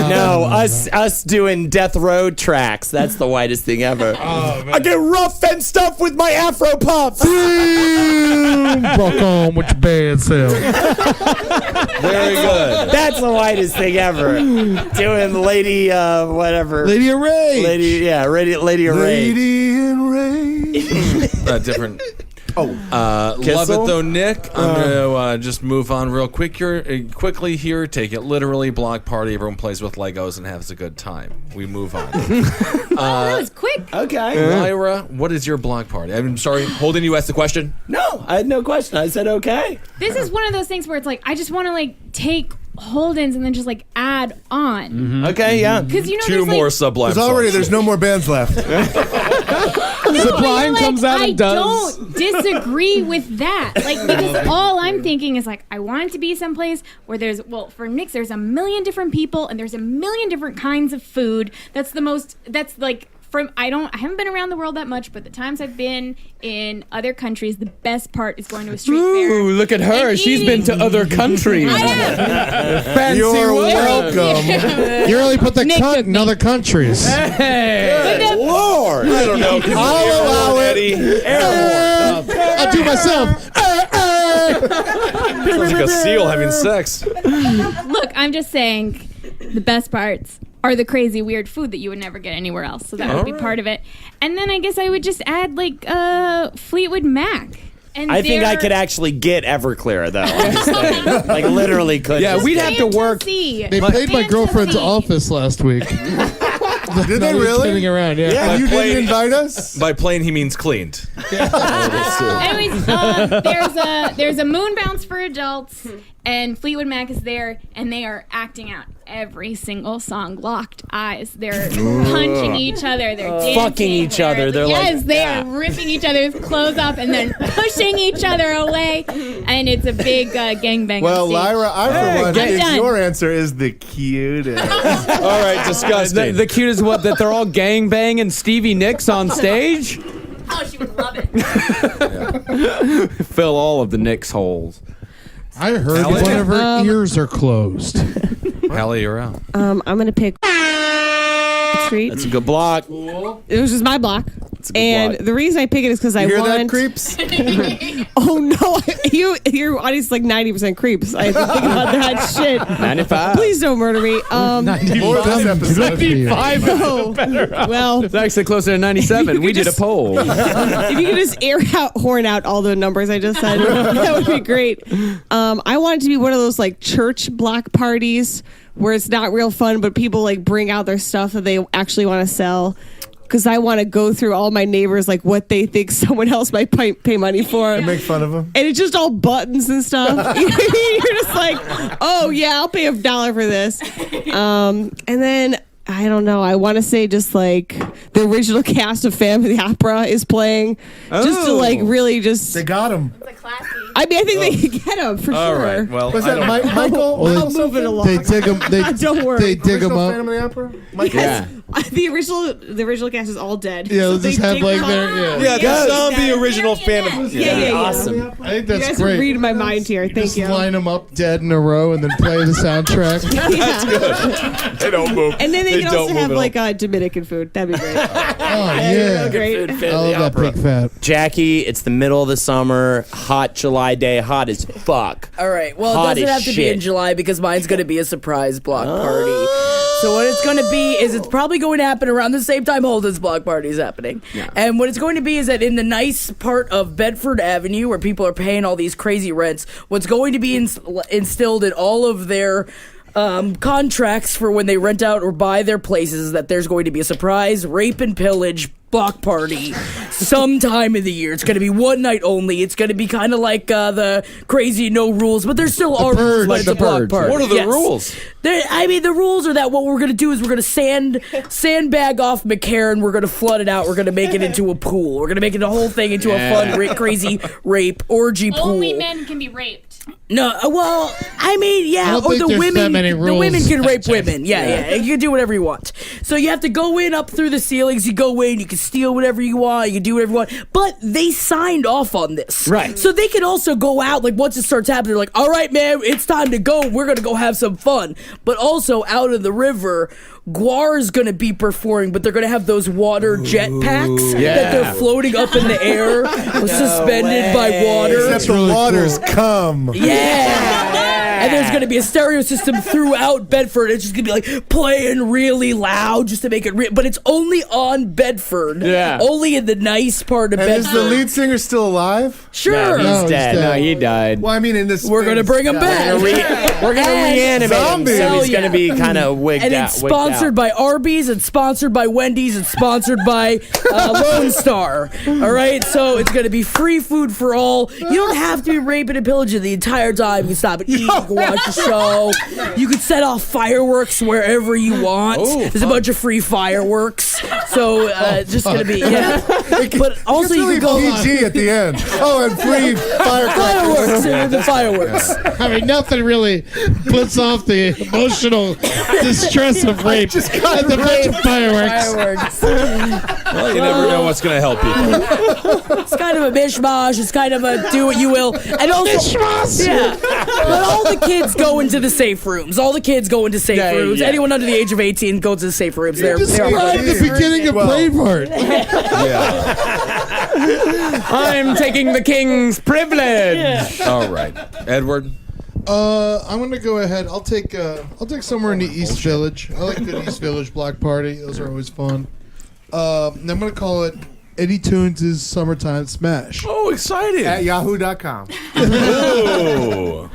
Speaker 6: No, us doing Death Row tracks. That's the whitest thing ever. I get rough and stuff with my Afro puffs.
Speaker 12: Fuck on with your bad self.
Speaker 14: Very good.
Speaker 6: That's the whitest thing ever. Doing Lady, whatever.
Speaker 12: Lady of Rage.
Speaker 6: Lady of Rage.
Speaker 8: Lady in Rage.
Speaker 14: Different.
Speaker 6: Kissel?
Speaker 14: Love it though, Nick. I'm gonna just move on real quickly here. Take it literally. Block party. Everyone plays with Legos and has a good time. We move on.
Speaker 15: That was quick.
Speaker 6: Okay.
Speaker 14: Lyra, what is your block party? I'm sorry, Holden, you asked the question?
Speaker 6: No, I had no question. I said okay.
Speaker 15: This is one of those things where it's like I just want to take Holden's and then just like add on.
Speaker 6: Okay, yeah.
Speaker 15: Because you know,
Speaker 14: Two
Speaker 15: there's
Speaker 14: more
Speaker 15: like,
Speaker 14: Sublime
Speaker 8: Because already
Speaker 14: songs.
Speaker 8: there's no more bands left.
Speaker 5: Sublime comes out
Speaker 15: I
Speaker 5: and does.
Speaker 15: don't disagree with that. Like, because all I'm thinking is like, I want it to be someplace where there's, well, for Nick's, there's a million different people and there's a million different kinds of food. That's like, I haven't been around the world that much, but the times I've been in other countries, the best part is going to a street fair.
Speaker 3: Ooh, look at her.
Speaker 15: and
Speaker 3: She's
Speaker 15: eating.
Speaker 3: been to other countries.
Speaker 15: I am.
Speaker 3: Fancy
Speaker 8: You're
Speaker 3: woman.
Speaker 8: welcome.
Speaker 12: You really put the
Speaker 15: Nick
Speaker 12: cunt
Speaker 15: took
Speaker 12: in
Speaker 15: me.
Speaker 12: other countries.
Speaker 3: Hey.
Speaker 6: Lord.
Speaker 14: I don't know.
Speaker 8: I'll allow it.
Speaker 12: I'll do myself.
Speaker 14: Sounds like a seal having sex.
Speaker 15: Look, I'm just saying the best parts are the crazy weird food that you would never get anywhere else. So that would be part of it. And then I guess I would just add like Fleetwood Mac. And
Speaker 6: I think I could actually get Everclear though. I'm just saying. Like literally could.
Speaker 3: Yeah, we'd have to work.
Speaker 12: They played my girlfriend's office last week.
Speaker 8: Did they really?
Speaker 12: Kidding around, yeah.
Speaker 8: And you didn't invite us?
Speaker 14: By plane, he means cleaned.
Speaker 15: Anyways, there's a moon bounce for adults, and Fleetwood Mac is there, and they are acting out every single song. Locked eyes. They're punching each other. They're dancing.
Speaker 6: Fucking each other. They're
Speaker 15: yes,
Speaker 6: like,
Speaker 15: they
Speaker 6: yeah.
Speaker 15: are ripping each other's clothes off and then pushing each other away, and it's a big gangbang.
Speaker 8: Well,
Speaker 15: on stage.
Speaker 8: Lyra, I for one think
Speaker 15: done.
Speaker 8: your answer is the cutest.
Speaker 14: All right, disgusting.
Speaker 3: The cutest what? That they're all gangbanging Stevie Nicks on stage?
Speaker 11: Oh, she would love it.
Speaker 3: Fill all of the Nicks holes.
Speaker 12: I heard one of her ears are closed.
Speaker 14: Hallie, you're out.
Speaker 13: I'm gonna pick Street.
Speaker 6: That's a good block.
Speaker 13: It was just my block.
Speaker 6: It's a good
Speaker 13: And
Speaker 6: block.
Speaker 13: the reason I pick it is because I
Speaker 8: You hear
Speaker 13: want.
Speaker 8: that, creeps?
Speaker 13: Oh no! Your audience is like 90% creeps. I have to think about that shit.
Speaker 3: 95.
Speaker 13: Please don't murder me.
Speaker 8: More this episode.
Speaker 13: No. Well,
Speaker 3: It's actually closer to 97. We did a poll.
Speaker 13: if you could just horn out all the numbers I just said, that would be great. I want it to be one of those like church block parties where it's not real fun, but people like bring out their stuff that they actually want to sell. Because I want to go through all my neighbors, like what they think someone else might pay money for.
Speaker 8: Make fun of them.
Speaker 13: And it's just all buttons and stuff. You're just like, oh yeah, I'll pay $1 for this. And then I don't know. I want to say just like the original cast of Phantom of the Opera is playing, just to like really just.
Speaker 8: They got him.
Speaker 11: It's a classy.
Speaker 13: I mean, I think they can get him for
Speaker 14: All
Speaker 13: sure.
Speaker 14: right. Well,
Speaker 8: Was
Speaker 14: I
Speaker 8: that
Speaker 14: don't-
Speaker 8: Michael?
Speaker 12: Well,
Speaker 13: I'll move it along.
Speaker 12: They dig them.
Speaker 13: Don't worry.
Speaker 12: They dig them
Speaker 8: Original
Speaker 12: up.
Speaker 8: Phantom of the Opera?
Speaker 13: Yes. The original cast is all dead.
Speaker 12: Yeah,
Speaker 13: So
Speaker 12: let's just
Speaker 13: they
Speaker 12: have
Speaker 13: dig
Speaker 12: like
Speaker 13: them
Speaker 12: their
Speaker 13: up.
Speaker 12: yeah.
Speaker 14: Yeah, the zombie original Phantom.
Speaker 13: Yeah.
Speaker 6: Awesome.
Speaker 12: I think
Speaker 13: You
Speaker 12: that's
Speaker 13: guys
Speaker 12: great.
Speaker 13: are reading my mind here. Thank
Speaker 12: Just
Speaker 13: you.
Speaker 12: line them up dead in a row and then play the soundtrack.
Speaker 14: They don't move.
Speaker 13: And then they can
Speaker 14: don't
Speaker 13: also
Speaker 14: move
Speaker 13: have
Speaker 14: at
Speaker 13: like Dominican food. That'd be great.
Speaker 12: Oh yeah,
Speaker 13: Great.
Speaker 12: I love that big fat.
Speaker 6: Jackie, it's the middle of the summer, hot July day, hot as fuck.
Speaker 10: All right. Well,
Speaker 6: Hot
Speaker 10: it doesn't
Speaker 6: as
Speaker 10: have to be in
Speaker 6: shit.
Speaker 10: July because mine's going to be a surprise block party. So what it's going to be is it's probably going to happen around the same time Holden's block party is happening.
Speaker 3: Yeah.
Speaker 10: And what it's going to be is that in the nice part of Bedford Avenue where people are paying all these crazy rents, what's going to be instilled in all of their contracts for when they rent out or buy their places is that there's going to be a surprise rape and pillage block party sometime in the year. It's going to be one night only. It's going to be kind of like the crazy no rules, but there still are rules, but it's a block party.
Speaker 14: What are the
Speaker 10: Yes.
Speaker 14: rules?
Speaker 10: The rules are that what we're going to do is we're going to sandbag off McCarran. We're going to flood it out. We're going to make it into a pool. We're going to make it the whole thing into a fun, crazy rape orgy pool.
Speaker 11: Only men can be raped.
Speaker 10: No, well, I mean, yeah,
Speaker 12: I don't
Speaker 10: or
Speaker 12: think
Speaker 10: the
Speaker 12: there's
Speaker 10: women,
Speaker 12: that many
Speaker 10: the
Speaker 12: rules.
Speaker 10: women can rape women. Yeah, you can do whatever you want. So you have to go in up through the ceilings. You go in, you can steal whatever you want, you can do whatever you want. But they signed off on this,
Speaker 3: Right.
Speaker 10: So they can also go out like once it starts happening. They're like, all right, man, it's time to go. We're gonna go have some fun. But also out in the river, Guar's gonna be performing, but they're gonna have those water jet packs that they're floating up in the air, suspended by water.
Speaker 8: Except the waters come.
Speaker 10: Yeah. And there's going to be a stereo system throughout Bedford. It's just going to be like playing really loud just to make it real. But it's only on Bedford.
Speaker 3: Yeah.
Speaker 10: Only in the nice part of
Speaker 8: And
Speaker 10: Bedford.
Speaker 8: is the lead singer still alive?
Speaker 10: Sure.
Speaker 6: No, he's dead.
Speaker 3: No, he died.
Speaker 8: Well, I mean, in this.
Speaker 10: We're going to bring him back.
Speaker 6: We're gonna reanimate him,
Speaker 8: Zombie.
Speaker 6: so he's
Speaker 10: Oh,
Speaker 6: gonna
Speaker 10: yeah.
Speaker 6: be kind of wigged
Speaker 10: And
Speaker 6: out.
Speaker 10: it's sponsored by Arby's, it's sponsored by Wendy's, it's sponsored by Lone Star. All right, so it's going to be free food for all. You don't have to be raping and pillaging the entire time. You can stop and eat, can watch the show. You could set off fireworks wherever you want. There's a bunch of free fireworks. So just gonna be But also you
Speaker 8: really
Speaker 10: can go
Speaker 8: PG at the end. Oh, and free
Speaker 10: fireworks. The fireworks.
Speaker 12: I mean, nothing really puts off the emotional distress of rape.
Speaker 8: Just got
Speaker 12: a bunch of fireworks.
Speaker 9: Well, you never know what's going to help people.
Speaker 10: It's kind of a mishmash. It's kind of a do what you will. And also,
Speaker 12: mishmash.
Speaker 10: Yeah. But all the kids go into the safe rooms. All the kids go into safe rooms.
Speaker 3: yeah.
Speaker 10: Anyone under the age of 18 goes to the safe rooms. They're
Speaker 12: Just like the beginning of Braveheart.
Speaker 3: I'm taking the king's privilege.
Speaker 9: All right. Edward?
Speaker 12: I'm gonna go ahead. I'll take somewhere in the East Village. I like the East Village block party. Those are always fun. And I'm gonna call it Eddie Toons' Summertime Smash.
Speaker 9: Oh, exciting.
Speaker 8: At yahoo.com.
Speaker 9: Ooh.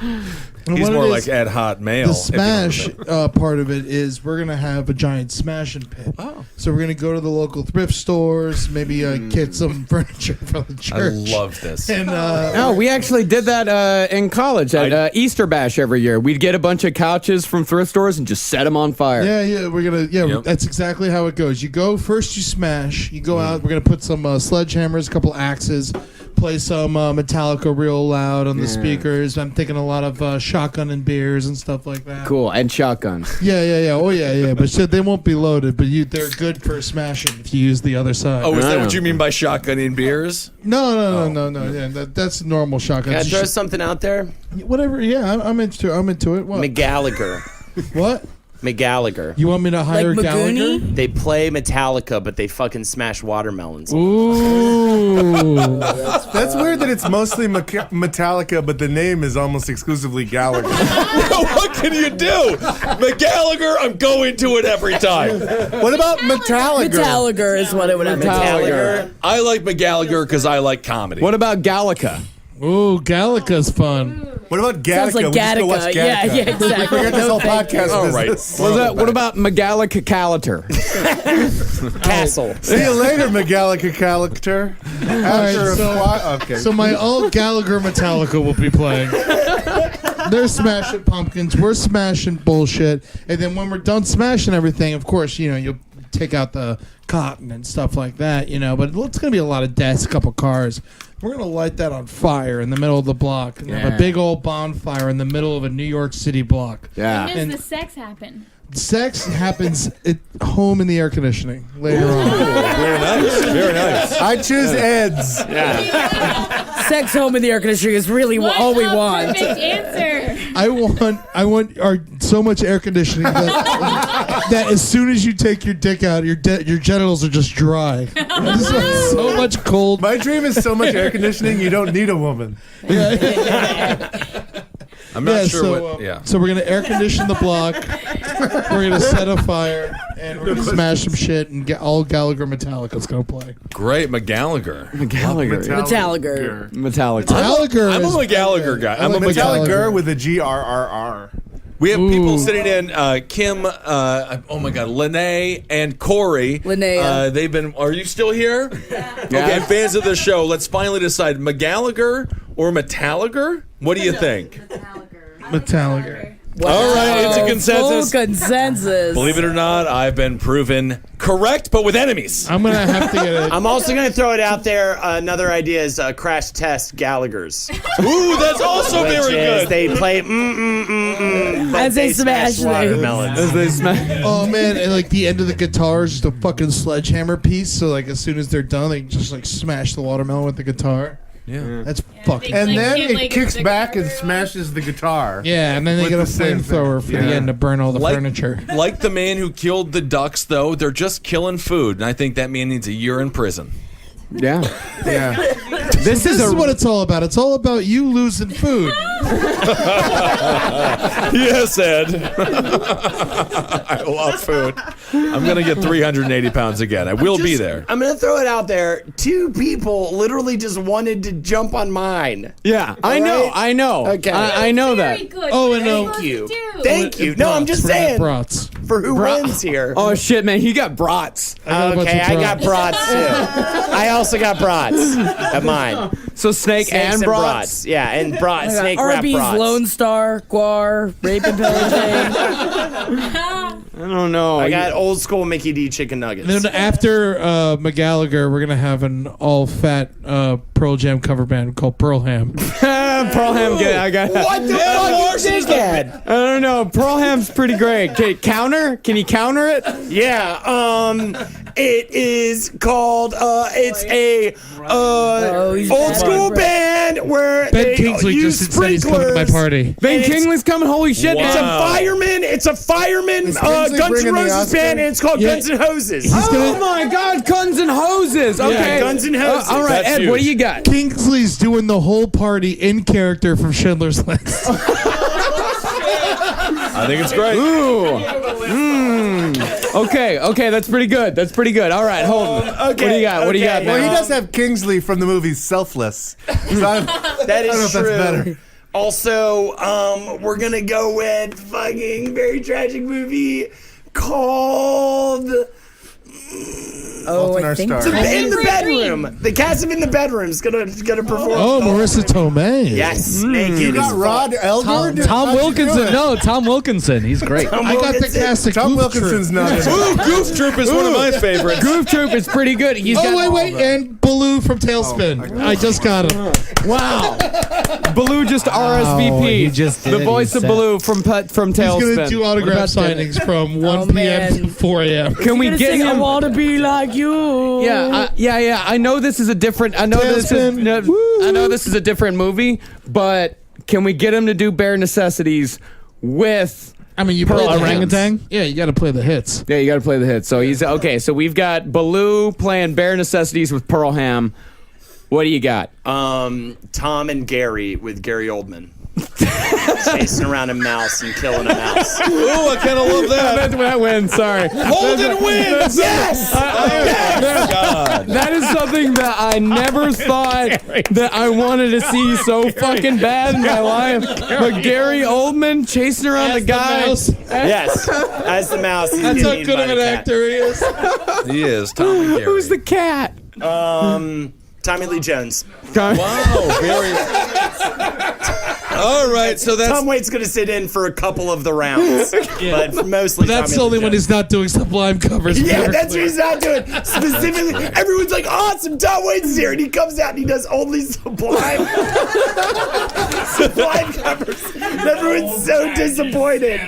Speaker 9: He's more like Ed Hotmail.
Speaker 12: The Smash part of it is we're going to have a giant smashing pit.
Speaker 9: Oh.
Speaker 12: So we're going to go to the local thrift stores, maybe get some furniture from the church.
Speaker 9: I love this.
Speaker 12: And,
Speaker 3: we actually did that in college at Easter Bash every year. We'd get a bunch of couches from thrift stores and just set them on fire.
Speaker 12: Yeah, we're going to, that's exactly how it goes. You go, first you smash, you go out, we're going to put some sledgehammers, a couple axes, play some Metallica real loud on the speakers. I'm thinking a lot of shotgun and beers and stuff like that.
Speaker 3: Cool, and shotguns.
Speaker 12: Yeah. Oh, yeah. But they won't be loaded, but they're good for smashing if you use the other side.
Speaker 9: Oh, is that what you mean by shotgunning beers?
Speaker 12: No. Yeah, that's normal shotgun.
Speaker 6: Can I throw something out there?
Speaker 12: Whatever. Yeah, I'm into it. What?
Speaker 6: Metalligher.
Speaker 12: What?
Speaker 6: Metalligher.
Speaker 12: You want me to hire Gallagher?
Speaker 6: They play Metallica, but they fucking smash watermelons.
Speaker 8: Ooh. That's weird that it's mostly Metallica, but the name is almost exclusively Gallagher.
Speaker 9: What can you do? Metalligher, I'm going to it every time.
Speaker 8: What about Metalligher?
Speaker 10: Metalligher is what it would have.
Speaker 9: Metalligher. I like Metalligher because I like comedy.
Speaker 3: What about Gallica?
Speaker 12: Ooh, Gallica's fun.
Speaker 8: What about Gattaca?
Speaker 10: Sounds like
Speaker 8: We just go watch
Speaker 10: Gattaca.
Speaker 8: Gattaca.
Speaker 10: Yeah, exactly.
Speaker 8: Forget this whole podcast.
Speaker 9: All right.
Speaker 3: What about Megalica Calater?
Speaker 6: Castle.
Speaker 8: See you later, Megalica Calater.
Speaker 12: So my all Gallagher Metallica will be playing. They're smashing pumpkins. We're smashing bullshit. And then when we're done smashing everything, of course, you'll take out the cotton and stuff like that, But it's going to be a lot of deaths, a couple cars. We're going to light that on fire in the middle of the block. And have a big old bonfire in the middle of a New York City block.
Speaker 3: Yeah.
Speaker 11: When does the sex happen?
Speaker 12: Sex happens at home in the air conditioning later on.
Speaker 9: Very nice. Very nice.
Speaker 8: I choose Ed's.
Speaker 3: Yeah.
Speaker 10: Sex home in the air conditioning is really all we want.
Speaker 11: Perfect answer.
Speaker 12: I want so much air conditioning that as soon as you take your dick out, your genitals are just dry. This is so much cold.
Speaker 8: My dream is so much air conditioning, you don't need a woman.
Speaker 9: I'm not sure
Speaker 12: So we're gonna air condition the block. We're gonna set a fire and we're gonna smash some shit and get all Gallagher Metallica's gonna play.
Speaker 9: Great, Metalligher.
Speaker 10: Metalligher.
Speaker 12: Gallagher.
Speaker 9: I'm a Metalligher guy. I'm a
Speaker 8: Metalligher with a GRRR.
Speaker 9: We have people sitting in, Kim, oh my God, Lene and Corey.
Speaker 10: Linnea.
Speaker 9: They've been, are you still here? Yeah. Okay, fans of the show, let's finally decide Metalligher or Metalligher? What do you think?
Speaker 12: Metalligher.
Speaker 10: Wow.
Speaker 9: All right, it's a consensus.
Speaker 10: Full consensus.
Speaker 9: Believe it or not, I've been proven correct, but with enemies.
Speaker 12: I'm gonna have to get it.
Speaker 6: I'm also going to throw it out there. Another idea is Crash Test Gallagher's.
Speaker 9: Ooh, that's also very good.
Speaker 6: They play but
Speaker 10: As they smash
Speaker 6: watermelons.
Speaker 3: As they smash.
Speaker 12: Oh man, and like the end of the guitar is just a fucking sledgehammer piece. So like as soon as they're done, they just like smash the watermelon with the guitar.
Speaker 9: Yeah,
Speaker 12: that's fucking.
Speaker 8: And then
Speaker 11: hit,
Speaker 8: it kicks
Speaker 11: the
Speaker 8: back and
Speaker 11: guitar.
Speaker 8: smashes the guitar.
Speaker 12: Yeah, and then they
Speaker 8: With
Speaker 12: get a
Speaker 8: the same
Speaker 12: flamethrower for
Speaker 8: thing.
Speaker 12: the end to burn all the furniture.
Speaker 9: Like the man who killed the ducks, though, they're just killing food, and I think that man needs a year in prison.
Speaker 3: Yeah.
Speaker 12: This is what it's all about. It's all about you losing food.
Speaker 9: Yes, Ed. I love food. I'm going to get 380 pounds again. I will be there.
Speaker 6: I'm going to throw it out there. 2 people literally just wanted to jump on mine.
Speaker 3: Yeah, I know.
Speaker 6: Okay.
Speaker 3: I know that.
Speaker 11: Very good.
Speaker 12: Oh, and
Speaker 11: Very
Speaker 12: no.
Speaker 6: Thank you.
Speaker 11: close to.
Speaker 6: Thank you. No, I'm just saying.
Speaker 12: Brats.
Speaker 6: for who wins here.
Speaker 3: Oh shit, man, you got brats.
Speaker 6: Okay, I got brats too. I also got brats at mine.
Speaker 3: So snake
Speaker 6: Snakes
Speaker 3: and brats.
Speaker 6: Yeah, and brats. Snake wrap
Speaker 10: Arby's,
Speaker 6: brats.
Speaker 10: Lone Star, Guar, Rape and Pillaging.
Speaker 3: I don't know.
Speaker 6: I got old school Mickey D chicken nuggets.
Speaker 12: Then after Metalligher, we're gonna have an all-fat Pearl Jam cover band called Pearl Ham.
Speaker 3: Pearl Ham, I got
Speaker 6: What the fuck you dickhead?
Speaker 3: I don't know. Pearl Ham's pretty great. Can you counter it?
Speaker 6: Yeah. It is called. It's a old school band where
Speaker 12: Ben
Speaker 6: they
Speaker 12: Kingsley
Speaker 6: use
Speaker 12: just said he's coming to my party.
Speaker 3: Ben Kingsley's coming. Holy shit!
Speaker 6: It's a fireman. It's a fireman. Guns N'
Speaker 8: bringing the
Speaker 6: Roses
Speaker 8: Oscar?
Speaker 6: band, and it's called Guns N' Hoses.
Speaker 3: Oh my God, Guns and Hoses. Okay,
Speaker 6: Guns N' Hoses.
Speaker 3: all right,
Speaker 9: That's
Speaker 3: Ed, what do
Speaker 9: huge.
Speaker 3: you got?
Speaker 12: Kingsley's doing the whole party in character from Schindler's List.
Speaker 9: I think it's great.
Speaker 3: Ooh. Okay, that's pretty good. That's pretty good. All right, Holden.
Speaker 6: Okay,
Speaker 3: What do you got? What do you got,
Speaker 6: okay.
Speaker 8: Well,
Speaker 3: man?
Speaker 8: he does have Kingsley from the movie Selfless. So
Speaker 6: That is
Speaker 8: I don't know if
Speaker 6: true.
Speaker 8: that's better.
Speaker 6: Also, we're gonna go with fucking very tragic movie called
Speaker 8: Fault in Our Stars.
Speaker 6: In the Bedroom. The cast of In the Bedroom is gonna perform.
Speaker 12: Oh, Marissa Tomei.
Speaker 6: Yes, naked.
Speaker 8: You got
Speaker 6: as
Speaker 8: Rod Elder?
Speaker 5: Tom Wilkinson. No, Tom Wilkinson. He's great.
Speaker 6: fuck.
Speaker 12: I got the cast of
Speaker 8: Tom
Speaker 12: Goof
Speaker 8: Wilkinson's
Speaker 12: Troop.
Speaker 8: not in
Speaker 9: Ooh,
Speaker 8: it.
Speaker 9: Goof Troop is one of my favorites.
Speaker 3: Goof Troop is pretty good. He's got
Speaker 12: Oh, wait, and Baloo from Tailspin. I just got him.
Speaker 3: Wow. Baloo just RSVP.
Speaker 5: he just
Speaker 3: the
Speaker 5: did.
Speaker 3: voice
Speaker 5: He
Speaker 3: of
Speaker 5: said-
Speaker 3: Baloo from
Speaker 12: He's going to
Speaker 3: Tailspin.
Speaker 12: do autograph signings from 1 p.m. to 4 a.m.
Speaker 3: Can we get
Speaker 10: I
Speaker 3: him?
Speaker 10: want to be like you.
Speaker 3: Yeah. I know this is a different. I know this is.
Speaker 12: Tailspin.
Speaker 3: No, I know this is a different movie, but can we get him to do Bare Necessities with?
Speaker 12: I mean, you
Speaker 3: Pearl
Speaker 12: play the
Speaker 3: Orangutan?
Speaker 12: hits. Yeah, you got to play the hits.
Speaker 3: Yeah, you got to play the hits. So he's okay. So we've got Baloo playing Bare Necessities with Pearl Ham. What do you got?
Speaker 6: Tom and Gary with Gary Oldman. Chasing around a mouse and killing a mouse.
Speaker 9: Ooh, I kind of love that.
Speaker 3: That wins. Sorry.
Speaker 9: Holden wins.
Speaker 6: Yes!
Speaker 9: God.
Speaker 3: That is something that I never thought that I wanted to see so fucking bad in my life. But Gary Oldman chasing around the guy.
Speaker 6: Yes, as the mouse. He's
Speaker 12: That's
Speaker 6: getting
Speaker 12: how
Speaker 6: eaten
Speaker 12: good
Speaker 6: by
Speaker 12: of
Speaker 6: the
Speaker 12: an
Speaker 6: cat.
Speaker 12: actor he is.
Speaker 9: He is Tom and Gary.
Speaker 3: Who's the cat?
Speaker 6: Tommy Lee Jones.
Speaker 9: Wow, very. All right, so that's
Speaker 6: Tom Waite's going to sit in for a couple of the rounds, but mostly.
Speaker 12: That's
Speaker 6: Tommy
Speaker 12: only
Speaker 6: Lee
Speaker 12: when
Speaker 6: Jones.
Speaker 12: he's not doing Sublime covers.
Speaker 6: Yeah,
Speaker 12: Never
Speaker 6: that's what
Speaker 12: clear.
Speaker 6: he's not doing. Specifically, everyone's like, awesome, Tom Waite's here. And he comes out and he does only Sublime. Sublime covers. And everyone's so disappointed.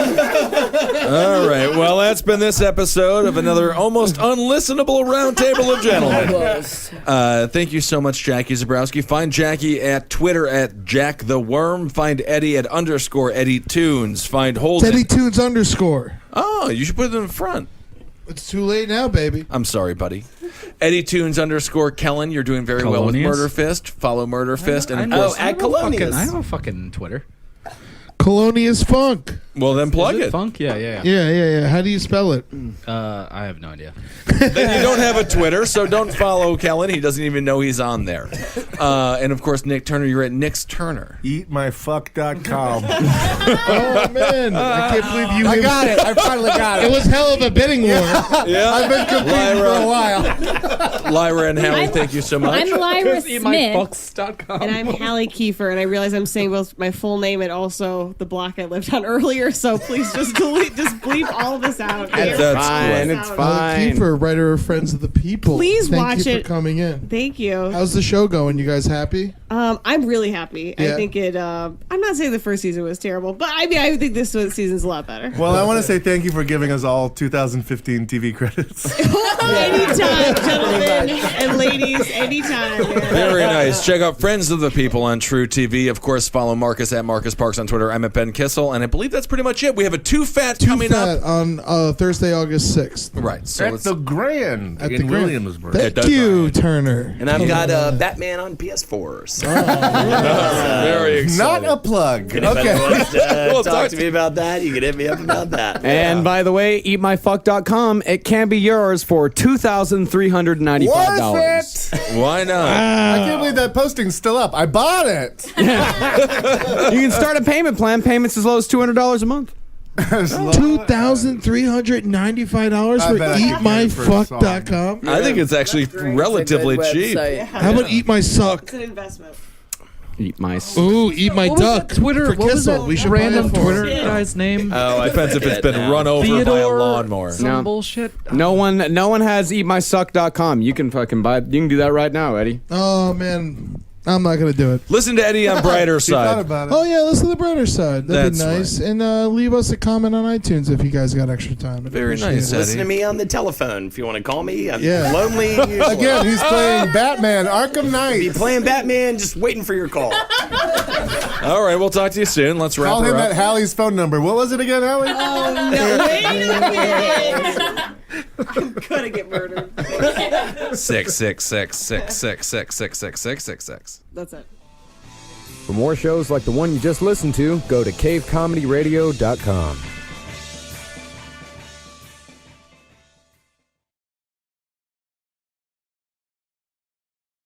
Speaker 9: all right. Well, that's been this episode of another almost unlistenable Roundtable of Gentlemen. Thank you so much, Jackie Zebrowski. Find Jackie at Twitter at Jack the Worm. Find Eddie at _Eddie Tunes. Find Holden.
Speaker 12: Teddy Tunes _.
Speaker 9: Oh, you should put it in front.
Speaker 12: It's too late now, baby.
Speaker 9: I'm sorry, buddy. Eddie Tunes _Kellen. You're doing very well with
Speaker 5: Colonius?
Speaker 9: Murder Fist. Follow Murder Fist. And of
Speaker 5: know.
Speaker 9: course,
Speaker 6: at Colonius.
Speaker 5: I have a fucking Twitter.
Speaker 12: Colonius Funk.
Speaker 9: well, then plug
Speaker 5: Is
Speaker 9: it.
Speaker 5: Funk? Yeah.
Speaker 12: Yeah. How do you spell it?
Speaker 5: I have no idea.
Speaker 9: Then you don't have a Twitter, so don't follow Kellen. He doesn't even know he's on there. And of course, Nick Turner. You're at Nick's Turner.
Speaker 8: Eatmyfuck.com.
Speaker 12: Oh, man. I can't believe you.
Speaker 8: I got it. I finally got it.
Speaker 12: It was hell of a bidding war.
Speaker 9: Yeah,
Speaker 8: I've been competing for a while.
Speaker 9: Lyra and Hallie, thank you so much.
Speaker 15: I'm Lyra Smith.
Speaker 13: And I'm Hallie Kiefer, and I realize I'm saying both my full name and also the block I lived on earlier. So please just bleep all of this out.
Speaker 3: It's
Speaker 9: That's
Speaker 3: fine.
Speaker 9: cool.
Speaker 3: It's fine.
Speaker 12: Kiefer, writer of Friends of the People.
Speaker 13: Please
Speaker 12: Thank
Speaker 13: watch
Speaker 12: you
Speaker 13: it.
Speaker 12: for coming in.
Speaker 13: Thank you.
Speaker 12: How's the show going? You guys happy?
Speaker 13: I'm really happy.
Speaker 12: Yeah.
Speaker 13: I think it. I'm not saying the first season was terrible, but I mean, I think this season's a lot better.
Speaker 8: Well, I want to say thank you for giving us all 2015 TV credits.
Speaker 13: Anytime, gentlemen and ladies, anytime.
Speaker 9: Very nice. Check out Friends of the People on True TV. Of course, follow Marcus at Marcus Parks on Twitter. I'm at Ben Kissel, and I believe that's pretty much it. We have a Too Fat coming up
Speaker 12: on Thursday, August 6th.
Speaker 9: Right. So
Speaker 8: At the Grand
Speaker 12: At
Speaker 8: in
Speaker 12: the Grand.
Speaker 8: Williamsburg.
Speaker 12: Thank you, Turner.
Speaker 6: And I've got Batman on PS4s.
Speaker 9: very exciting.
Speaker 8: Not a plug.
Speaker 6: If anyone wants to
Speaker 9: Well,
Speaker 6: talk to me about that, you can hit me up about that.
Speaker 3: And by the way, eatmyfuck.com. It can be yours for $2,395.
Speaker 8: Worth it.
Speaker 9: Why not?
Speaker 8: I can't believe that posting's still up. I bought it.
Speaker 3: You can start a payment plan. Payments as low as $200 a month.
Speaker 12: $2,395
Speaker 8: I
Speaker 12: for
Speaker 8: bet I could get it for a
Speaker 12: eatmyfuck.com.
Speaker 9: I think it's actually relatively cheap.
Speaker 12: How about Eat My Suck?
Speaker 13: It's an investment.
Speaker 3: Eat my.
Speaker 12: Ooh, Eat My
Speaker 5: What was
Speaker 12: Duck.
Speaker 5: that Twitter?
Speaker 12: For
Speaker 5: What was
Speaker 12: Kissel.
Speaker 5: that
Speaker 12: We should
Speaker 5: random
Speaker 12: buy it for
Speaker 5: Twitter
Speaker 12: him.
Speaker 5: guy's name?
Speaker 9: Oh, it depends if it's been run over by a
Speaker 5: Theodore
Speaker 9: lawnmower.
Speaker 5: some
Speaker 3: No.
Speaker 5: bullshit.
Speaker 3: No one has eatmysuck.com. You can fucking buy it. You can do that right now, Eddie.
Speaker 12: Oh, man. I'm not going to do it.
Speaker 9: Listen to Eddie on Brighter
Speaker 8: He thought
Speaker 9: Side.
Speaker 8: about it.
Speaker 12: Oh, yeah, listen to the brighter side. That'd
Speaker 9: That's
Speaker 12: be nice. And leave us a comment on iTunes if you guys got extra time. I'd
Speaker 9: Very
Speaker 12: appreciate
Speaker 9: nice,
Speaker 12: it.
Speaker 6: Listen to
Speaker 9: Eddie.
Speaker 6: me on the telephone if you want to call me. I'm
Speaker 12: Yeah.
Speaker 6: lonely. Usually.
Speaker 8: Again, he's playing Batman Arkham Knight.
Speaker 6: Be playing Batman, just waiting for your call.
Speaker 9: All right, we'll talk to you soon. Let's wrap
Speaker 8: Call him
Speaker 9: her
Speaker 8: at
Speaker 9: up.
Speaker 8: Hallie's phone number. What was it again, Hallie?
Speaker 13: Oh, no. Wait a minute. I'm going to get murdered.
Speaker 9: 6666666666666.
Speaker 13: That's it.
Speaker 16: For more shows like the one you just listened to, go to cavecomedyradio.com.